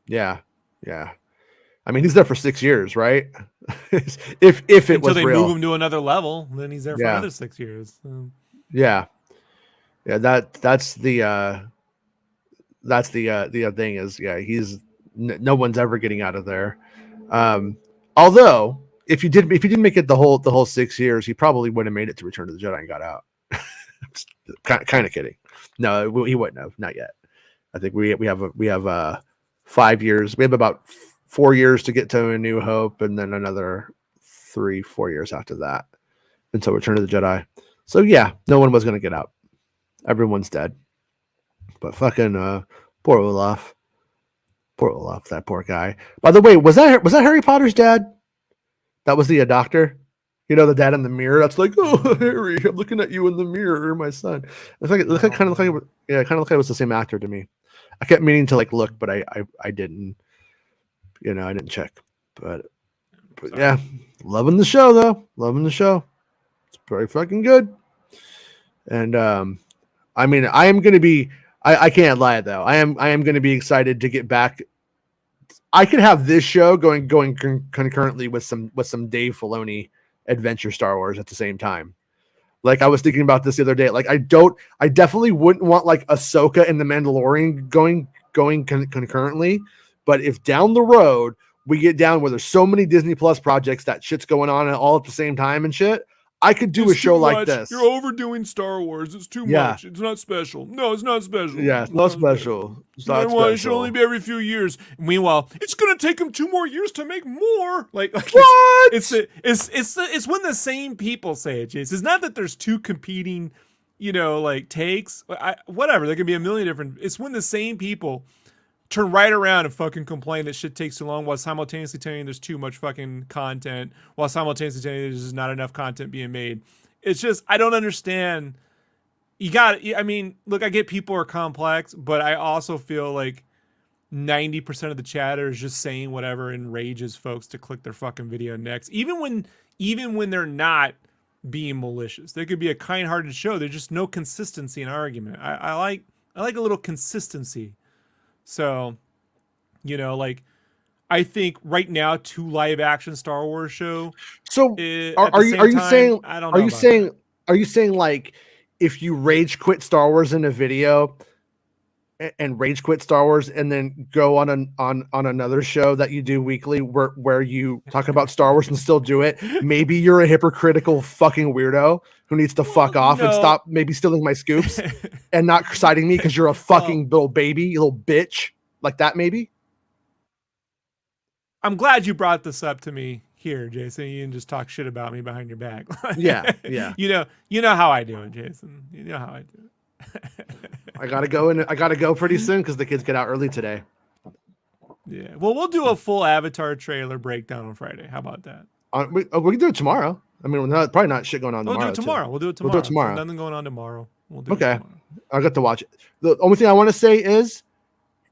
Yeah. I mean, he's there for 6 years, right? if it until was they real. move him to another level, then he's there for another 6 years. Yeah. That's the thing is, he's no one's ever getting out of there. Although if you didn't make it the whole 6 years, he probably would have made it to Return of the Jedi and got out. kind of kidding. No, he wouldn't have. Not yet. I think we have 5 years. We have about 4 years to get to A New Hope, and then another 3-4 years after that until Return of the Jedi. So yeah, no one was gonna get out. Everyone's dead. But fucking poor Olaf. Poor Olaf, that poor guy. By the way, was that Harry Potter's dad? That was the doctor. The dad in the mirror. That's like, oh, Harry, I'm looking at you in the mirror, my son. It kind of looked like it was the same actor to me. I kept meaning to like look, but I didn't. I didn't check. But yeah, loving the show though. Loving the show. It's pretty fucking good. And I mean, I am gonna be. I can't lie though. I am gonna be excited to get back I could have this show going concurrently with some Dave Filoni adventure Star Wars at the same time. Like I was thinking about this the other day. Like I definitely wouldn't want like Ahsoka and the Mandalorian going concurrently. But if down the road we get down where there's so many Disney Plus projects that shit's going on all at the same time and shit, I could do a show like this. You're overdoing Star Wars. It's too much. It's not special. No, it's not special. Yeah, it's not special. It's not special. It should only be every few years. Meanwhile, it's gonna take them 2 more years to make more. Like what? It's when the same people say it, Jason. It's not that there's 2 competing, like takes. Whatever. There can be a million different. It's when the same people turn right around and fucking complain that shit takes too long while simultaneously telling you there's too much fucking content, while simultaneously telling you there's just not enough content being made. It's just, I don't understand. Look, I get people are complex, but I also feel like 90% of the chatter is just saying whatever enrages folks to click their fucking video next. Even when they're not being malicious. They could be a kind-hearted show. There's just no consistency in argument. I like a little consistency. So, I think right now 2 live action Star Wars show. So are you saying like if you rage quit Star Wars in a video and rage quit Star Wars and then go on another show that you do weekly where you talk about Star Wars and still do it, maybe you're a hypocritical fucking weirdo who needs to fuck off and stop maybe stealing my scoops and not citing me because you're a fucking little baby, you little bitch, like that maybe? I'm glad you brought this up to me here, Jason. You didn't just talk shit about me behind your back. Yeah. You know how I do it, Jason. You know how I do it. I gotta go pretty soon because the kids get out early today. Yeah. Well, we'll do a full Avatar trailer breakdown on Friday. How about that? We can do it tomorrow. I mean, probably not shit going on tomorrow. We'll do it tomorrow. We'll do it tomorrow. Nothing going on tomorrow. We'll do it tomorrow. I got to watch it. The only thing I want to say is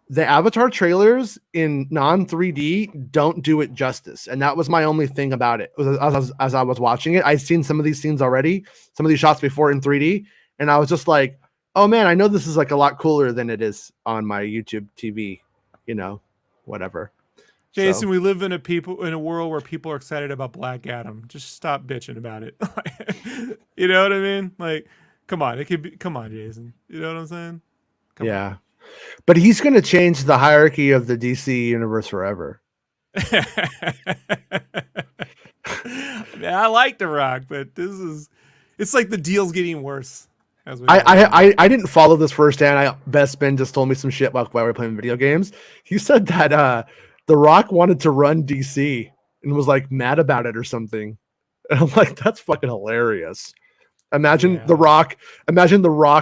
the Avatar trailers in non-3D don't do it justice. And that was my only thing about it. As I was watching it, I'd seen some of these scenes already, some of these shots before in 3D. And I was just like, oh man, I know this is like a lot cooler than it is on my YouTube TV, whatever. Jason, we live in a world where people are excited about Black Adam. Just stop bitching about it. You know what I mean? Like, come on, Jason. You know what I'm saying? Come on. But he's going to change the hierarchy of the DC universe forever. I like The Rock, but it's like the deal's getting worse. I didn't follow this firsthand. Best Ben just told me some shit while we were playing video games. He said that The Rock wanted to run DC and was like mad about it or something. And I'm like, that's fucking hilarious. Imagine The Rock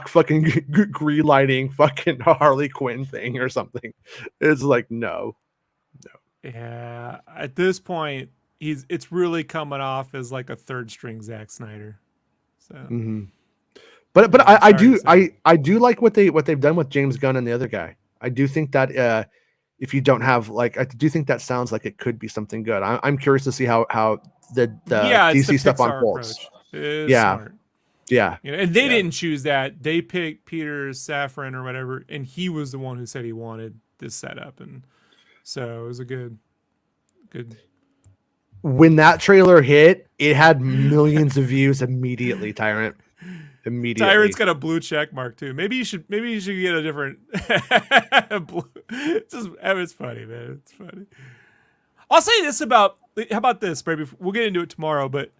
fucking greenlighting fucking Harley Quinn thing or something. It's like, no. Yeah. At this point, it's really coming off as like a third string Zack Snyder. So. Mm-hmm. But I do like what they've done with James Gunn and the other guy. I do think that if you don't have I do think that sounds like it could be something good. I'm curious to see how the DC stuff unfolds. Smart. Yeah. And they didn't choose that. They picked Peter Safran or whatever, and he was the one who said he wanted this setup, and so it was a good. When that trailer hit, it had millions of views immediately, Tyrant. Tyrant's got a blue check mark too. Maybe you should get a different. It's funny, man. It's funny. I'll say this how about this, Brady? We'll get into it tomorrow, but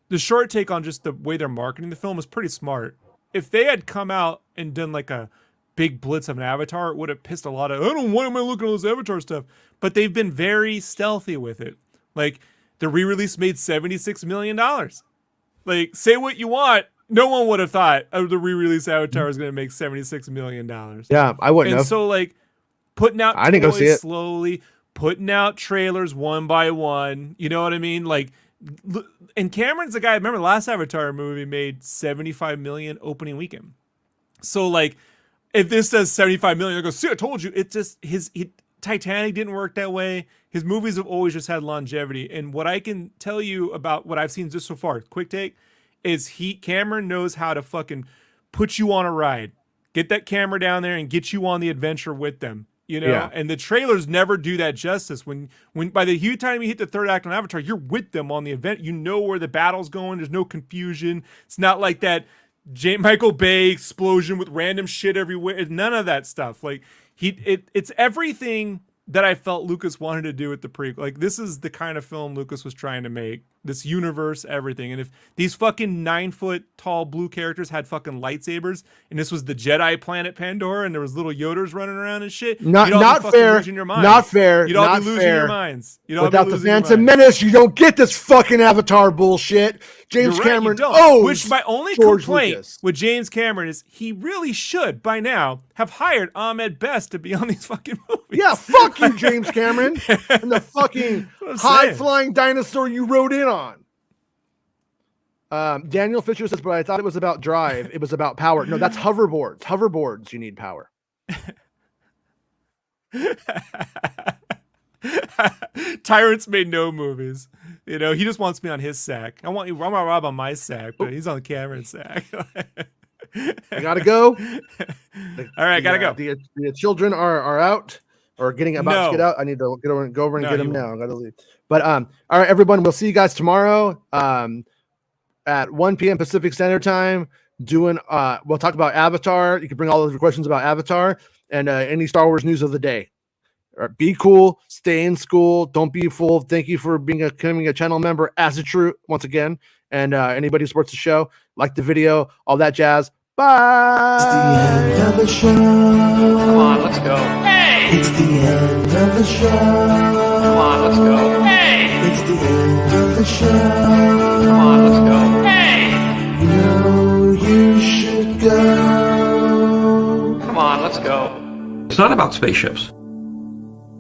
the short take on just the way they're marketing the film is pretty smart. If they had come out and done like a big blitz of an Avatar, it would have pissed a lot of, why am I looking at all this Avatar stuff? But they've been very stealthy with it. Like the re-release made $76 million. Like, say what you want. No one would have thought the re-release Avatar was going to make $76 million. Yeah, I wouldn't have. And so like putting out I didn't go see it. Slowly, putting out trailers one by one. You know what I mean? Like, and Cameron's the guy. Remember the last Avatar movie made $75 million opening weekend. So like, if this does $75 million, I go, see, I told you. It's just Titanic didn't work that way. His movies have always just had longevity. And what I can tell you about what I've seen just so far, quick take, is Cameron knows how to fucking put you on a ride, get that camera down there and get you on the adventure with them. You know, Yeah. and the trailers never do that justice. When by the time you hit the third act on Avatar, you're with them on the event. You know where the battle's going. There's no confusion. It's not like that Michael Bay explosion with random shit everywhere. None of that stuff. Like it's everything that I felt Lucas wanted to do with the prequel. Like, this is the kind of film Lucas was trying to make. This universe, everything. And if these fucking 9-foot tall blue characters had fucking lightsabers, and this was the Jedi planet Pandora, and there was little Yoders running around and shit, Not fair. losing your minds. Not fair. You'd all not be losing fair. your minds. You'd all Without be the losing your Phantom minds. Menace, you don't get this fucking Avatar bullshit. James You're right, Cameron you don't. owes Which my only George complaint Lucas. with James Cameron is he really should by now have hired Ahmed Best to be on these fucking movies. Yeah, fuck you, James Cameron, and the fucking what I'm high saying. flying dinosaur you rode in on. Daniel Fisher says, but I thought it was about drive. It was about power. No, that's hoverboards. Hoverboards, you need power. Tyrant's made no movies. You know, he just wants me on his sack. I want Rob on my sack, but he's on Cameron's sack. I gotta go. All right, gotta go. The children are out or getting about to get out. I need to go over and get them now. I gotta leave. But all right, everyone. We'll see you guys tomorrow at 1 p.m. Pacific Standard Time. We'll talk about Avatar. You can bring all of your questions about Avatar and any Star Wars news of the day. All right, be cool. Stay in school. Don't be a fool. Thank you for becoming a channel member as a true once again. And anybody who supports the show, like the video, all that jazz. Bye. It's the end of the show. Come on, let's go. Hey! It's the end of the show. Come on, let's go. Hey! It's the end of the show. Come on, let's go. Hey! You know you should go. Come on, let's go. It's not about spaceships.